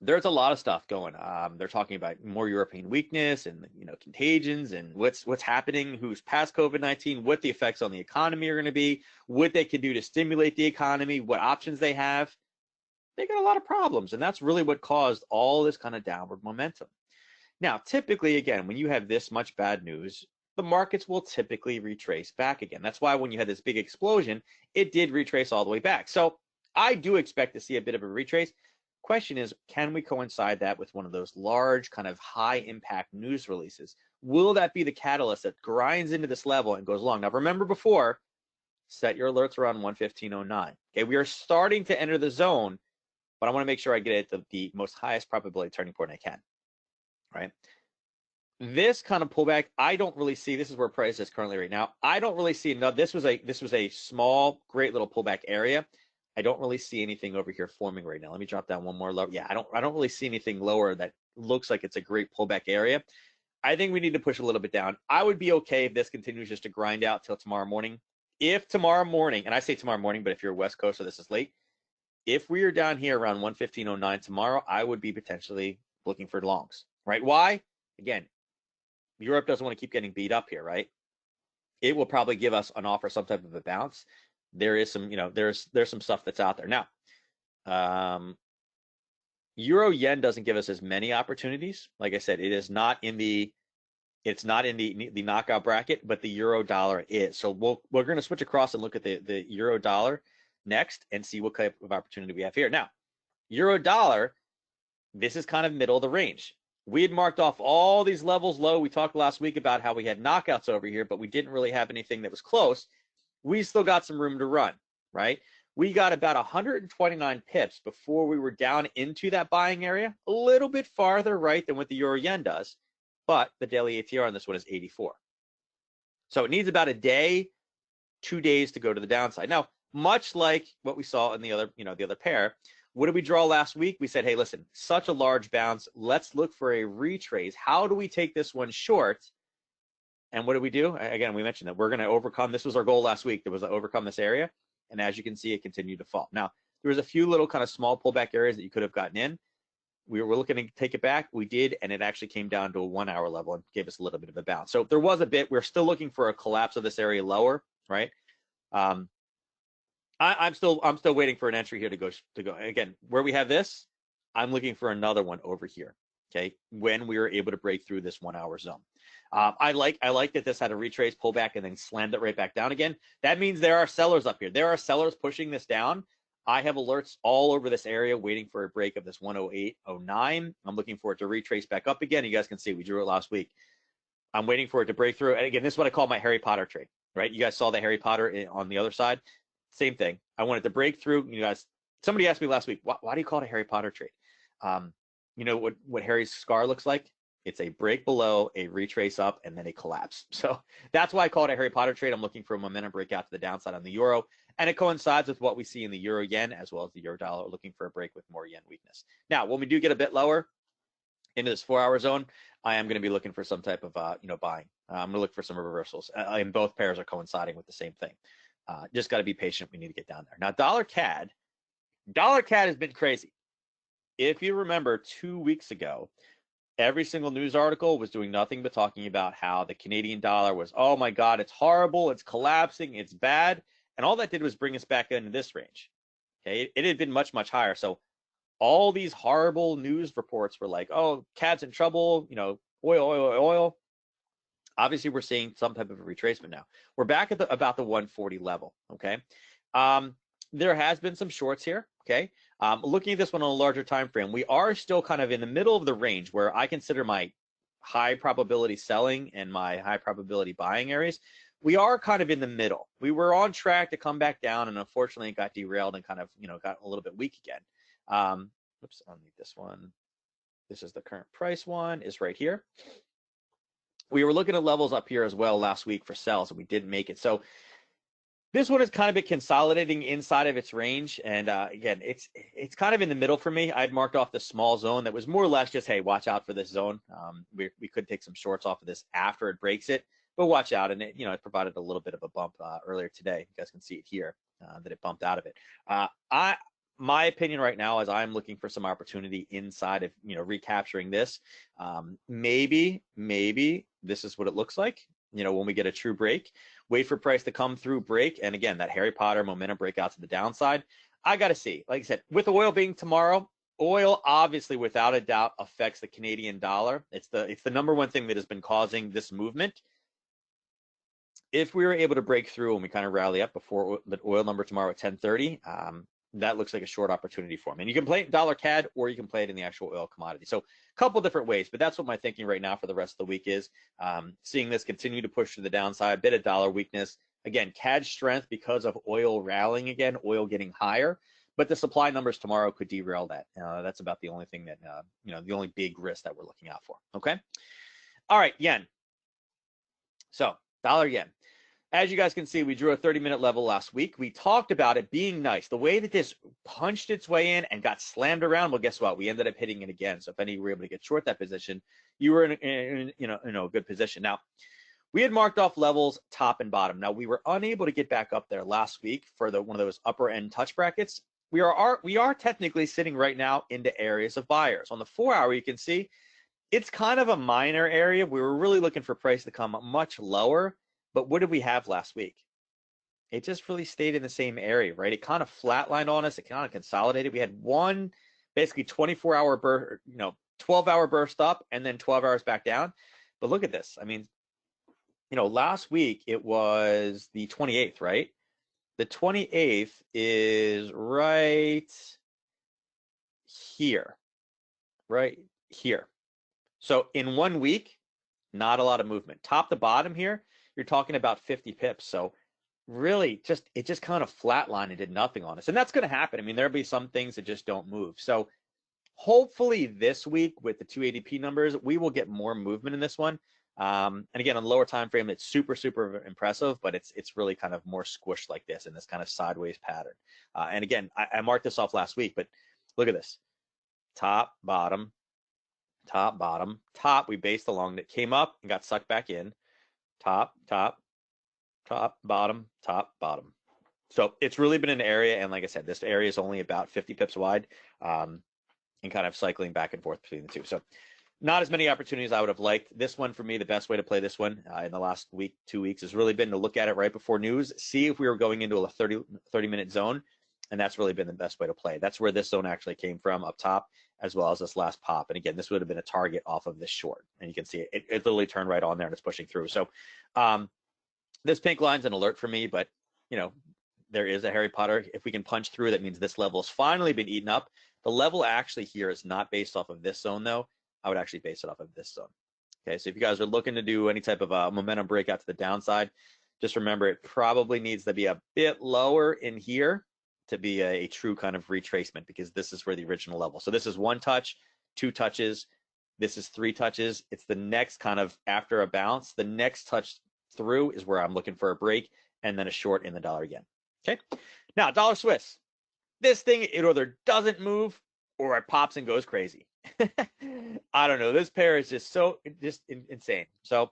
There's a lot of stuff going. They're talking about more European weakness and contagions and what's happening, who's past COVID-19, what the effects on the economy are going to be, what they can do to stimulate the economy, what options they have. They got a lot of problems, and that's really what caused all this kind of downward momentum. Now, typically, again, when you have this much bad news, the markets will typically retrace back again. That's why when you had this big explosion, it did retrace all the way back. So I do expect to see a bit of a retrace. Question is, can we coincide that with one of those large kind of high impact news releases? Will that be the catalyst that grinds into this level and goes long? Now, remember before, set your alerts around 115.09. Okay, we are starting to enter the zone, but I want to make sure I get it at the most highest probability turning point I can, right? This kind of pullback, I don't really see. This is where price is currently right now. I don't really see enough. This was a small, great little pullback area. I don't really see anything over here forming right now. Let me drop down one more low. Yeah, I don't really see anything lower that looks like it's a great pullback area. I think we need to push a little bit down. I would be okay if this continues just to grind out till tomorrow morning. If tomorrow morning, and I say tomorrow morning, but if you're West Coast or this is late, if we are down here around 115.09 tomorrow, I would be potentially looking for longs, right? Why? Again, Europe doesn't want to keep getting beat up here, right? It will probably give us an offer, some type of a bounce. There is some, there's some stuff that's out there. Now, Euro Yen doesn't give us as many opportunities. Like I said, it's not in the knockout bracket, but the Euro dollar is. So we're going to switch across and look at the Euro dollar next and see what type of opportunity we have here. Now, Euro dollar, this is kind of middle of the range. We had marked off all these levels low. We talked last week about how we had knockouts over here, but we didn't really have anything that was close. We still got some room to run, right? We got about 129 pips before we were down into that buying area, a little bit farther right than what the Euro Yen does, but the daily ATR on this one is 84. So it needs about a day, 2 days to go to the downside. Now, much like what we saw in the other pair, what did we draw last week? We said, hey, listen, such a large bounce. Let's look for a retrace. How do we take this one short? And what did we do? Again, we mentioned that we're going to overcome. This was our goal last week. There was to overcome this area. And as you can see, it continued to fall. Now, there was a few little kind of small pullback areas that you could have gotten in. We were looking to take it back. We did, and it actually came down to a 1 hour level and gave us a little bit of a bounce. So there was a bit. We're still looking for a collapse of this area lower, right? I'm still waiting for an entry here to go. Again, where we have this, I'm looking for another one over here. Okay, when we were able to break through this 1 hour zone. I like that this had a retrace pullback and then slammed it right back down again. That means there are sellers up here. There are sellers pushing this down. I have alerts all over this area waiting for a break of this 108.09. I'm looking for it to retrace back up again. You guys can see we drew it last week. I'm waiting for it to break through. And again, this is what I call my Harry Potter trade, right? You guys saw the Harry Potter on the other side. Same thing. I wanted to break through. You guys, somebody asked me last week, why do you call it a Harry Potter trade? You know what Harry's scar looks like? It's a break below, a retrace up, and then a collapse. So that's why I call it a Harry Potter trade. I'm looking for a momentum breakout to the downside on the euro, and it coincides with what we see in the euro yen as well as the euro dollar, looking for a break with more yen weakness. Now, when we do get a bit lower into this 4 hour zone, I am going to be looking for some type of buying. I'm going to look for some reversals, and both pairs are coinciding with the same thing. Just got to be patient. We need to get down there. Now, dollar CAD has been crazy. If you remember 2 weeks ago, every single news article was doing nothing but talking about how the Canadian dollar was, oh my God, it's horrible, it's collapsing, it's bad. And all that did was bring us back into this range. Okay, it had been much, much higher. So all these horrible news reports were like, oh, CAD's in trouble, oil. Obviously, we're seeing some type of a retracement now. We're back at about the 140 level, okay? There has been some shorts here, okay? Looking at this one on a larger time frame, we are still kind of in the middle of the range where I consider my high probability selling and my high probability buying areas. We are kind of in the middle. We were on track to come back down, and unfortunately it got derailed and kind of, got a little bit weak again. Oops, I'll need this one. This is the current price one, is right here. We were looking at levels up here as well last week for sells, and we didn't make it. So this one has kind of been consolidating inside of its range, and again, it's kind of in the middle for me. I'd marked off the small zone that was more or less just, hey, watch out for this zone. We could take some shorts off of this after it breaks it, but watch out. And it, it provided a little bit of a bump earlier today. You guys can see it here that it bumped out of it. My opinion right now is I'm looking for some opportunity inside of recapturing this. Maybe this is what it looks like. When we get a true break, wait for price to come through, break, and again, that Harry Potter momentum breakout to the downside. I got to see. Like I said, with oil being tomorrow, oil obviously without a doubt affects the Canadian dollar. It's the number one thing that has been causing this movement. If we were able to break through and we kind of rally up before the oil number tomorrow at 10:30, that looks like a short opportunity for them. And you can play it in dollar CAD or you can play it in the actual oil commodity. So a couple different ways, but that's what my thinking right now for the rest of the week is. Seeing this continue to push to the downside, a bit of dollar weakness. Again, CAD strength because of oil rallying again, oil getting higher, but the supply numbers tomorrow could derail that. That's about the only thing that, the only big risk that we're looking out for, okay? All right, yen. So dollar yen. As you guys can see, we drew a 30-minute level last week. We talked about it being nice. The way that this punched its way in and got slammed around, well, guess what? We ended up hitting it again. So if any were able to get short that position, you were in a good position. Now, we had marked off levels top and bottom. Now, we were unable to get back up there last week for one of those upper end touch brackets. We are technically sitting right now into areas of buyers. On the 4-hour, you can see it's kind of a minor area. We were really looking for price to come much lower. But what did we have last week? It just really stayed in the same area, right? It kind of flatlined on us. It kind of consolidated. We had one basically 24-hour burst, 12-hour burst up and then 12 hours back down. But look at this. I mean, last week it was the 28th, right? The 28th is right here, right here. So in 1 week, not a lot of movement. Top to bottom here, you're talking about 50 pips. So really it just kind of flatlined and did nothing on us. And that's going to happen. I mean, there'll be some things that just don't move. So hopefully this week with the 280p numbers, we will get more movement in this one. And again, on the lower time frame, it's super, super impressive, but it's really kind of more squished like this in this kind of sideways pattern. And again, I marked this off last week, but look at this. Top, bottom, top, bottom, top. We based along that, came up and got sucked back in. Top, top, top, bottom, top, bottom. So it's really been an area, and like I said, this area is only about 50 pips wide, and kind of cycling back and forth between the two. So not as many opportunities I would have liked. This one, for me, the best way to play this one in the last week, 2 weeks, has really been to look at it right before news, see if we were going into a 30-minute zone, and that's really been the best way to play. That's where this zone actually came from up top, as well as this last pop. And again, this would have been a target off of this short. And you can see it literally turned right on there and it's pushing through. So this pink line's an alert for me, but there is a Harry Potter. If we can punch through, that means this level has finally been eaten up. The level actually here is not based off of this zone though. I would actually base it off of this zone. Okay, so if you guys are looking to do any type of a momentum breakout to the downside, just remember it probably needs to be a bit lower in here to be a true kind of retracement, because this is where the original level. So this is 1 touch, 2 touches, this is 3 touches. It's the next kind of, after a bounce, the next touch through is where I'm looking for a break, and then a short in the dollar again. Okay, now dollar Swiss. This thing, it either doesn't move or it pops and goes crazy. I don't know. This pair is just insane. So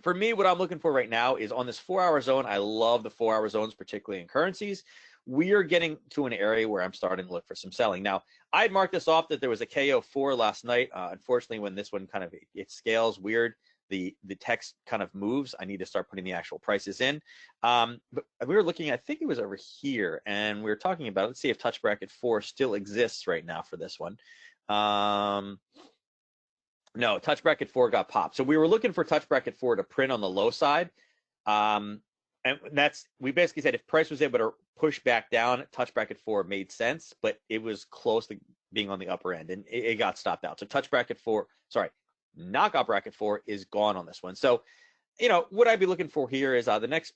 for me, what I'm looking for right now is on this 4-hour zone. I love the 4-hour zones, particularly in currencies. We are getting to an area where I'm starting to look for some selling. Now, I had marked this off that there was a KO4 last night. Unfortunately, when this one kind of, it scales weird, the text kind of moves. I need to start putting the actual prices in. But we were looking, I think it was over here, and we were talking about, let's see if touch bracket 4 still exists right now for this one. No, touch bracket 4 got popped. So we were looking for touch bracket 4 to print on the low side. And we basically said if price was able to push back down, touch bracket 4 made sense, but it was close to being on the upper end, and it got stopped out. So touch bracket 4, knockout bracket 4 is gone on this one. So, what I'd be looking for here is the next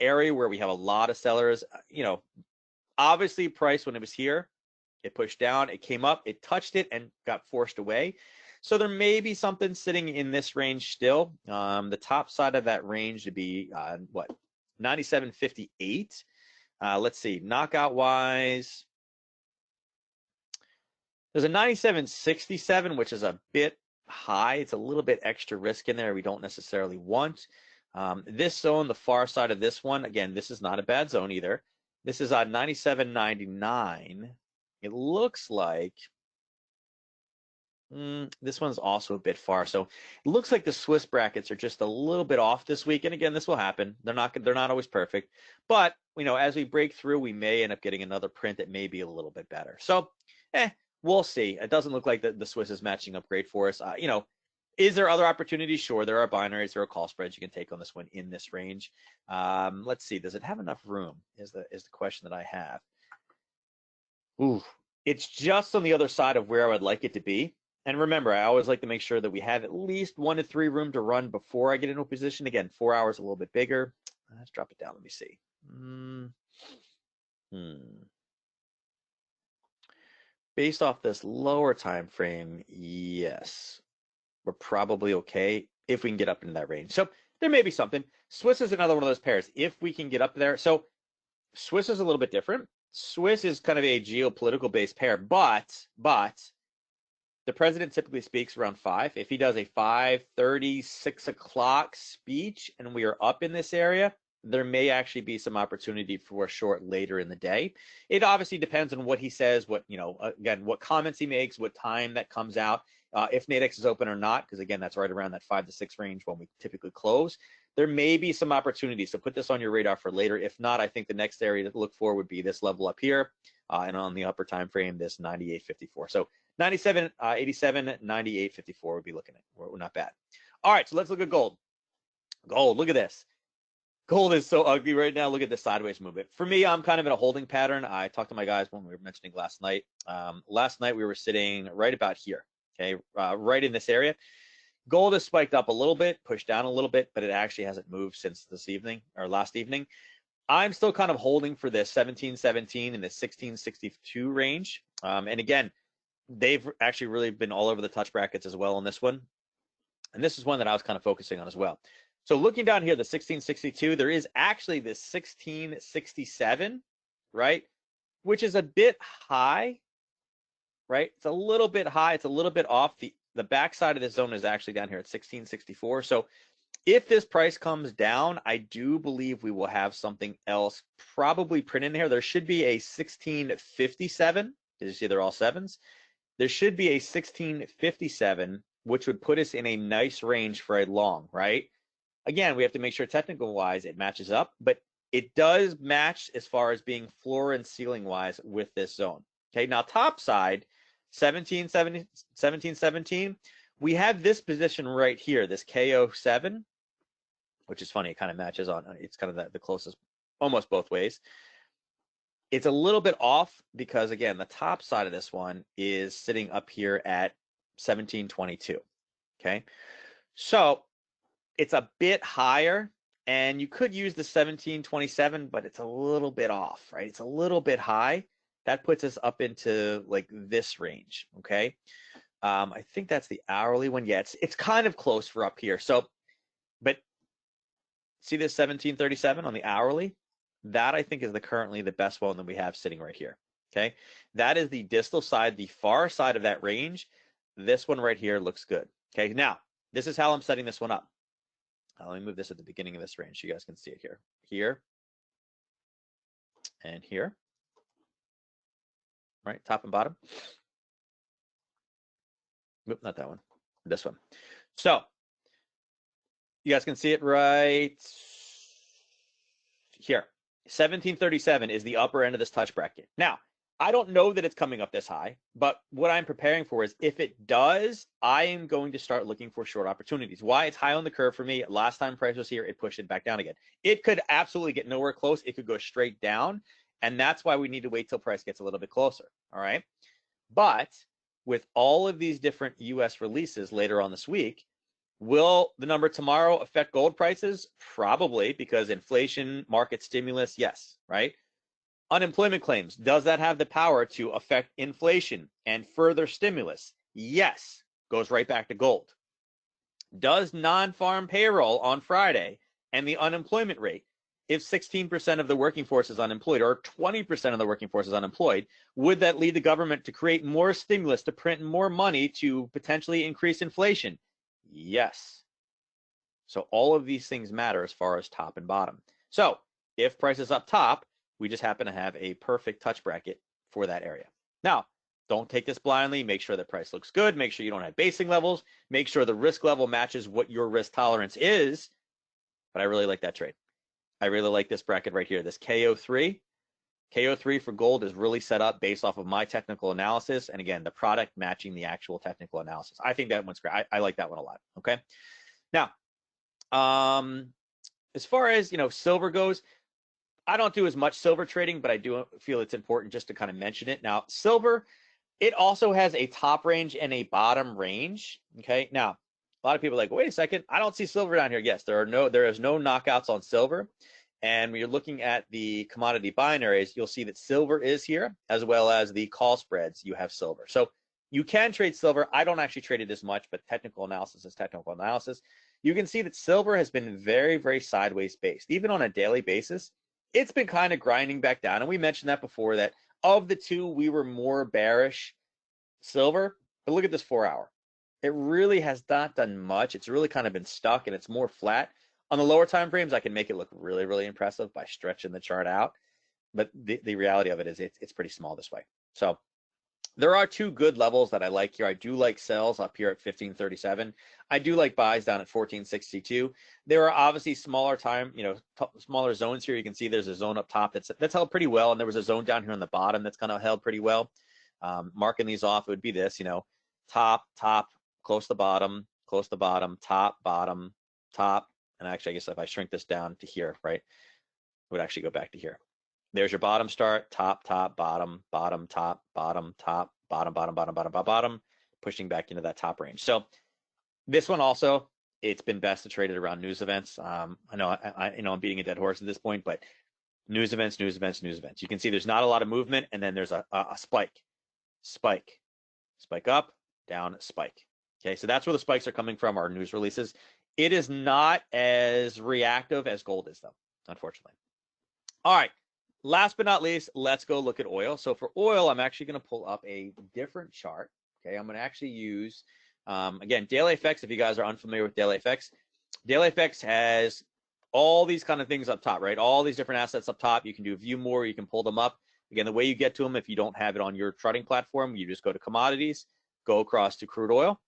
area where we have a lot of sellers. Obviously price, when it was here, it pushed down, it came up, it touched it and got forced away. So there may be something sitting in this range still. The top side of that range to be 97.58. Let's see, knockout wise, there's a 97.67, which is a bit high. It's a little bit extra risk in there we don't necessarily want. This zone, the far side of this one, again, this is not a bad zone either. This is on 97.99. It looks like this one's also a bit far. So it looks like the Swiss brackets are just a little bit off this week. And again, this will happen. They're not always perfect. But, as we break through, we may end up getting another print that may be a little bit better. So, we'll see. It doesn't look like the Swiss is matching up great for us. Is there other opportunities? Sure, there are binaries, there are call spreads you can take on this one in this range. Let's see. Does it have enough room is the question that I have. Ooh, it's just on the other side of where I would like it to be. And remember, I always like to make sure that we have at least 1 to 3 room to run before I get into a position. Again, 4 hours a little bit bigger. Let's drop it down. Let me see. Based off this lower time frame, yes, we're probably okay if we can get up into that range. So there may be something. Swiss is another one of those pairs. If we can get up there, so Swiss is a little bit different. Swiss is kind of a geopolitical based pair, but the president typically speaks around 5. If he does a 5:30, 6 o'clock speech and we are up in this area, there may actually be some opportunity for a short later in the day. It obviously depends on what he says, what, again, what comments he makes, what time that comes out, if Nadex is open or not, because again, that's right around that 5 to 6 range when we typically close. There may be some opportunities, so put this on your radar for later. If not, I think the next area to look for would be this level up here, and on the upper time frame, this 98.54. So 97, 87, 98.54 would be looking at. We're not bad. All right, so let's look at gold. Gold, look at this. Gold is so ugly right now. Look at this sideways movement. For me, I'm kind of in a holding pattern. I talked to my guys when we were mentioning last night. Last night we were sitting right about here, okay, right in this area. Gold has spiked up a little bit, pushed down a little bit, but it actually hasn't moved since this evening or last evening. I'm still kind of holding for this 1717 and the 1662 range. And again, they've actually really been all over the touch brackets as well on this one. And this is one that I was kind of focusing on as well. So looking down here, the 1662, there is actually this 1667, right? Which is a bit high, right? It's a little bit high. It's a little bit off. The backside of this zone is actually down here at 1664. So if this price comes down, I do believe we will have something else probably printed in here. There should be a 1657. Did you see they're all sevens? There should be a 1657, which would put us in a nice range for a long, right? Again, we have to make sure technical wise it matches up, but it does match as far as being floor and ceiling wise with this zone. Okay, now top side, 1717, we have this position right here, this KO7, which is funny, it kind of matches on, it's kind of the closest, almost both ways. It's a little bit off because, again, the top side of this one is sitting up here at 1722, okay? So it's a bit higher, and you could use the 1727, but it's a little bit off, right? It's a little bit high. That puts us up into like this range, okay? I think that's the hourly one. Yeah, it's kind of close for up here. So, but see this 1737 on the hourly? That I think is currently the best one that we have sitting right here, okay? That is the distal side, the far side of that range. This one right here looks good, okay? Now, this is how I'm setting this one up. Let me move this at the beginning of this range so you guys can see it here. Here and here, right? Top and bottom. Nope, not that one. This one. So you guys can see it right here. 1737 is the upper end of this touch bracket. Now, I don't know that it's coming up this high, but what I'm preparing for is if it does, I am going to start looking for short opportunities. Why? It's high on the curve for me. Last time price was here, it pushed it back down again. It could absolutely get nowhere close. It could go straight down, and that's why we need to wait till price gets a little bit closer, all right? But with all of these different US releases later on this week, will the number tomorrow affect gold prices? Probably, because inflation, market stimulus, yes, right? Unemployment claims, does that have the power to affect inflation and further stimulus? Yes, goes right back to gold. Does non-farm payroll on Friday and the unemployment rate, if 16% of the working force is unemployed or 20% of the working force is unemployed, would that lead the government to create more stimulus, to print more money, to potentially increase inflation? Yes. So all of these things matter as far as top and bottom. So if price is up top, we just happen to have a perfect touch bracket for that area. Now, don't take this blindly. Make sure the price looks good. Make sure you don't have basing levels. Make sure the risk level matches what your risk tolerance is. But I really like that trade. I really like this bracket right here, this KO3. KO3 for gold is really set up based off of my technical analysis. And again, the product matching the actual technical analysis. I think that one's great. I like that one a lot, okay? Now, as far as, silver goes, I don't do as much silver trading, but I do feel it's important just to kind of mention it. Now, silver, it also has a top range and a bottom range. Okay. Now, a lot of people are like, wait a second, I don't see silver down here. Yes, there is no knockouts on silver. And when you're looking at the commodity binaries, you'll see that silver is here, as well as the call spreads, you have silver. So you can trade silver. I don't actually trade it as much, but technical analysis is technical analysis. You can see that silver has been very, very sideways based. Even on a daily basis, it's been kind of grinding back down. And we mentioned that before, that of the two, we were more bearish silver. But look at this 4 hour. It really has not done much. It's really kind of been stuck, and it's more flat. On the lower time frames, I can make it look really, really impressive by stretching the chart out. But the reality of it is it's pretty small this way. So there are two good levels that I like here. I do like sells up here at 1537. I do like buys down at 1462. There are obviously smaller time, smaller zones here. You can see there's a zone up top that's held pretty well, and there was a zone down here on the bottom that's kind of held pretty well. Marking these off, it would be this, top, close to the bottom, top, bottom, top. And actually, I guess if I shrink this down to here, right, it would actually go back to here. There's your bottom start, top, bottom, top, bottom, bottom, pushing back into that top range. So this one also, it's been best to trade it around news events. I know I'm beating a dead horse at this point, but news events. You can see there's not a lot of movement, and then there's a spike up, down, spike. Okay, so that's where the spikes are coming from, our news releases. It is not as reactive as gold is, though, unfortunately. All right, last but not least, let's go look at oil. So for oil, I'm actually going to pull up a different chart. Okay, I'm going to actually use, again, Daily FX. If you guys are unfamiliar with Daily FX has all these kind of things up top, right? All these different assets up top. You can do view more, you can pull them up. Again, the way you get to them, if you don't have it on your charting platform, you just go to commodities, go across to crude oil.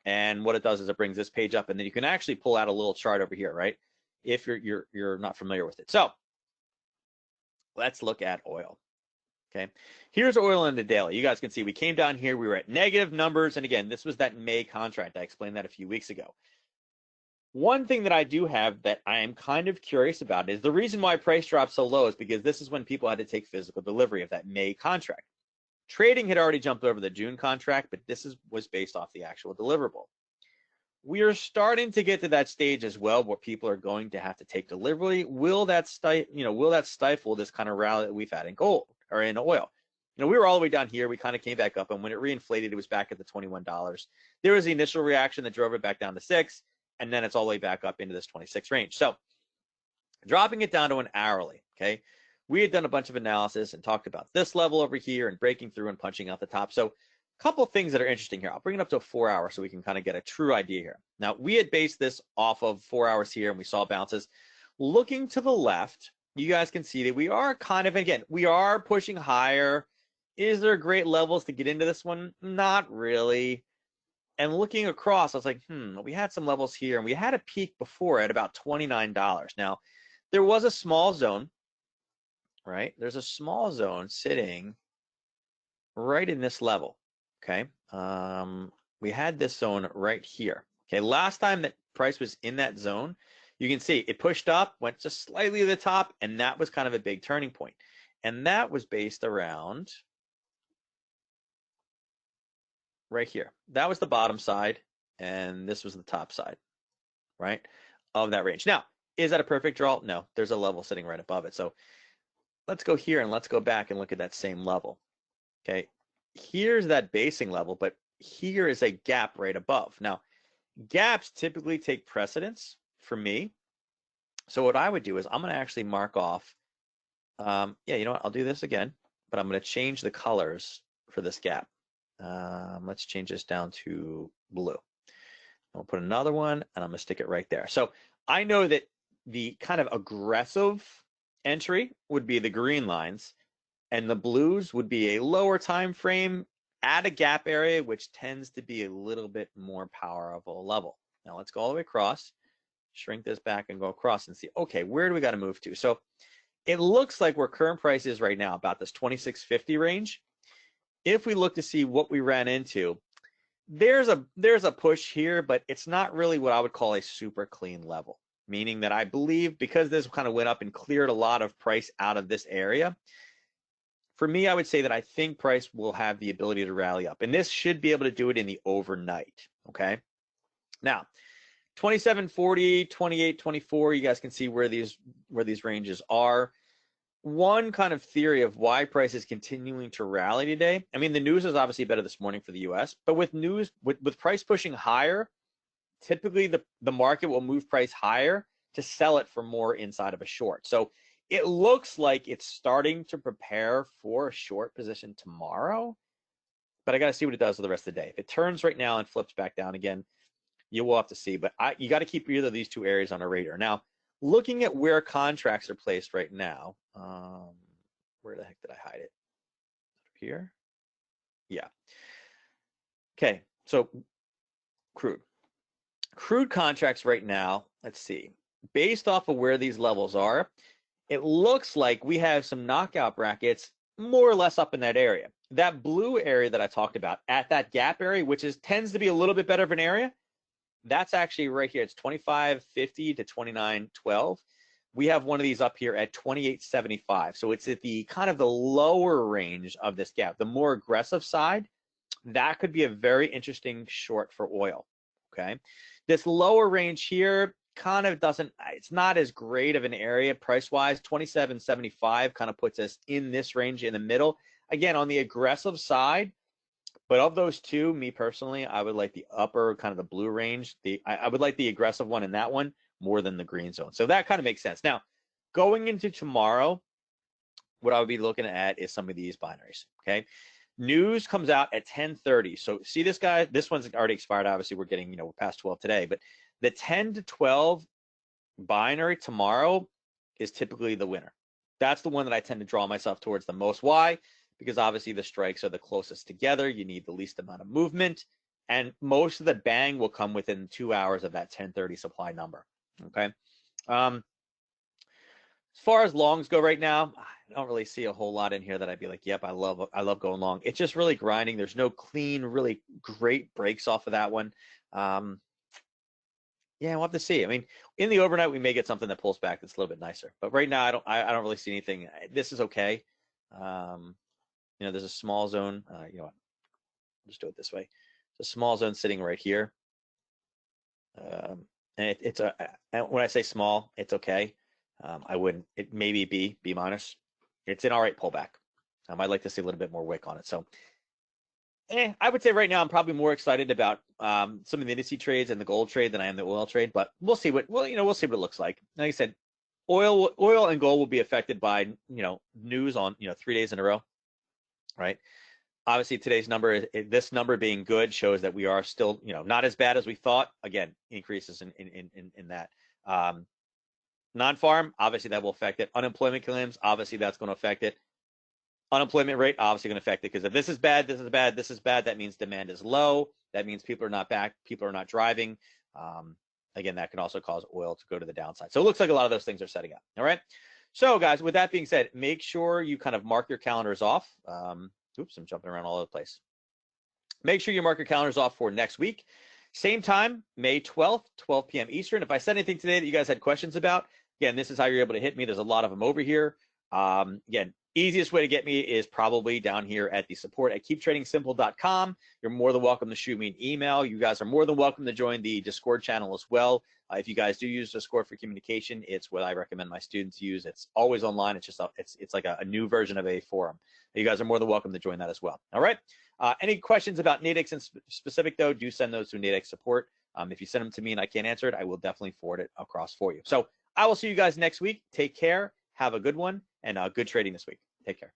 And what it does is it brings this page up, and then you can actually pull out a little chart over here, right? If you're not familiar with it. So let's look at oil. Okay, here's oil in the daily. You guys can see we came down here, we were at negative numbers, and again, this was that May contract. I explained that a few weeks ago. One thing that I do have that I am kind of curious about is the reason why price dropped so low is because this is when people had to take physical delivery of that May contract. Trading had already jumped over the June contract, but this was based off the actual deliverable. We are starting to get to that stage as well, where people are going to have to take delivery. Will that stifle this kind of rally that we've had in gold or in oil? We were all the way down here. We kind of came back up, and when it reinflated, it was back at the $21. There was the initial reaction that drove it back down to 6, and then it's all the way back up into this 26 range. So dropping it down to an hourly, okay? We had done a bunch of analysis and talked about this level over here and breaking through and punching out the top. So a couple of things that are interesting here. I'll bring it up to a 4 hour so we can kind of get a true idea here. Now, we had based this off of 4 hours here, and we saw bounces. Looking to the left, you guys can see that we are kind of, again, we are pushing higher. Is there great levels to get into this one? Not really. And looking across, I was like, we had some levels here, and we had a peak before at about $29. Now, there was a small zone, right? There's a small zone sitting right in this level, okay? We had this zone right here, okay? Last time that price was in that zone, you can see it pushed up, went just slightly to the top, and that was kind of a big turning point. And that was based around right here. That was the bottom side, and this was the top side, right, of that range. Now, is that a perfect draw? No, there's a level sitting right above it. So let's go here and let's go back and look at that same level. Okay, here's that basing level, but here is a gap right above. Now, gaps typically take precedence for me. So what I would do is I'm going to actually mark off, yeah, you know what, I'll do this again, but I'm going to change the colors for this gap. Let's change this down to blue. I'll put another one, and I'm going to stick it right there. So I know that the kind of aggressive entry would be the green lines, and the blues would be a lower time frame at a gap area, which tends to be a little bit more powerful level. Now let's go all the way across, shrink this back and go across and see, okay, where do we got to move to? So it looks like where current price is right now, about this 2650 range. If we look to see what we ran into, there's a push here, but it's not really what I would call a super clean level. meaning that I believe because this kind of went up and cleared a lot of price out of this area, for me, I would say that I think price will have the ability to rally up, and this should be able to do it in the overnight, okay? Now, 27.40, 28.24, you guys can see where these ranges are. One kind of theory of why price is continuing to rally today. I mean, the news is obviously better this morning for the US, but with price pushing higher, typically the market will move price higher to sell it for more inside of a short. So it looks like it's starting to prepare for a short position tomorrow, but I got to see what it does for the rest of the day. If it turns right now and flips back down again, you will have to see, but you got to keep either of these two areas on a radar. Now, looking at where contracts are placed right now, where the heck did I hide it? Here? Yeah. Okay, so crude. Crude contracts right now, let's see, based off of where these levels are, it looks like we have some knockout brackets more or less up in that area. That blue area that I talked about at that gap area, which tends to be a little bit better of an area, that's actually right here. It's 25.50 to 29.12. We have one of these up here at 28.75. So it's at the kind of the lower range of this gap, the more aggressive side. That could be a very interesting short for oil, okay? This lower range here kind of it's not as great of an area price-wise. 27.75 kind of puts us in this range in the middle. Again, on the aggressive side, but of those two, me personally, I would like the upper kind of the blue range. I would like the aggressive one in that one more than the green zone. So that kind of makes sense. Now, going into tomorrow, what I would be looking at is some of these binaries, okay? News comes out at 10:30. So see this guy, this one's already expired. Obviously, we're getting, we're past 12 today, but the 10 to 12 binary tomorrow is typically the winner. That's the one that I tend to draw myself towards the most. Why? Because obviously the strikes are the closest together. You need the least amount of movement, and most of the bang will come within 2 hours of that 10:30 supply number, okay? As far as longs go right now, I don't really see a whole lot in here that I'd be like, yep, I love going long. It's just really grinding. There's no clean, really great breaks off of that one. Yeah, we'll have to see. I mean, in the overnight, we may get something that pulls back that's a little bit nicer. But right now, I don't really see anything. This is okay. There's a small zone. You know what? I'll just do it this way. It's a small zone sitting right here. And it's when I say small, it's okay. I wouldn't. It maybe B minus. It's an all right pullback. I'd like to see a little bit more wick on it. So, I would say right now I'm probably more excited about some of the indice trades and the gold trade than I am the oil trade. But we'll see what we'll see what it looks like. Like I said, oil and gold will be affected by news on 3 days in a row, right? Obviously, today's number, this number being good, shows that we are still, not as bad as we thought. Again, increases in that. Non-farm, obviously that will affect it. Unemployment claims, obviously that's going to affect it. Unemployment rate, obviously going to affect it, because if this is bad, this is bad, this is bad, that means demand is low. That means people are not back, people are not driving. Again, that can also cause oil to go to the downside. So it looks like a lot of those things are setting up. All right. So guys, with that being said, make sure you kind of mark your calendars off. Oops, I'm jumping around all over the place. Make sure you mark your calendars off for next week. Same time, May 12th, 12 p.m. Eastern. If I said anything today that you guys had questions about, again, this is how you're able to hit me. There's a lot of them over here. Again, easiest way to get me is probably down here at the support at keeptradingsimple.com. You're more than welcome to shoot me an email. You guys are more than welcome to join the Discord channel as well. If you guys do use Discord for communication, it's what I recommend my students use. It's always online. It's just it's like a new version of a forum. You guys are more than welcome to join that as well. All right. Any questions about Nadex in specific, though, do send those to Nadex support. If you send them to me and I can't answer it, I will definitely forward it across for you. So I will see you guys next week. Take care. Have a good one, and good trading this week. Take care.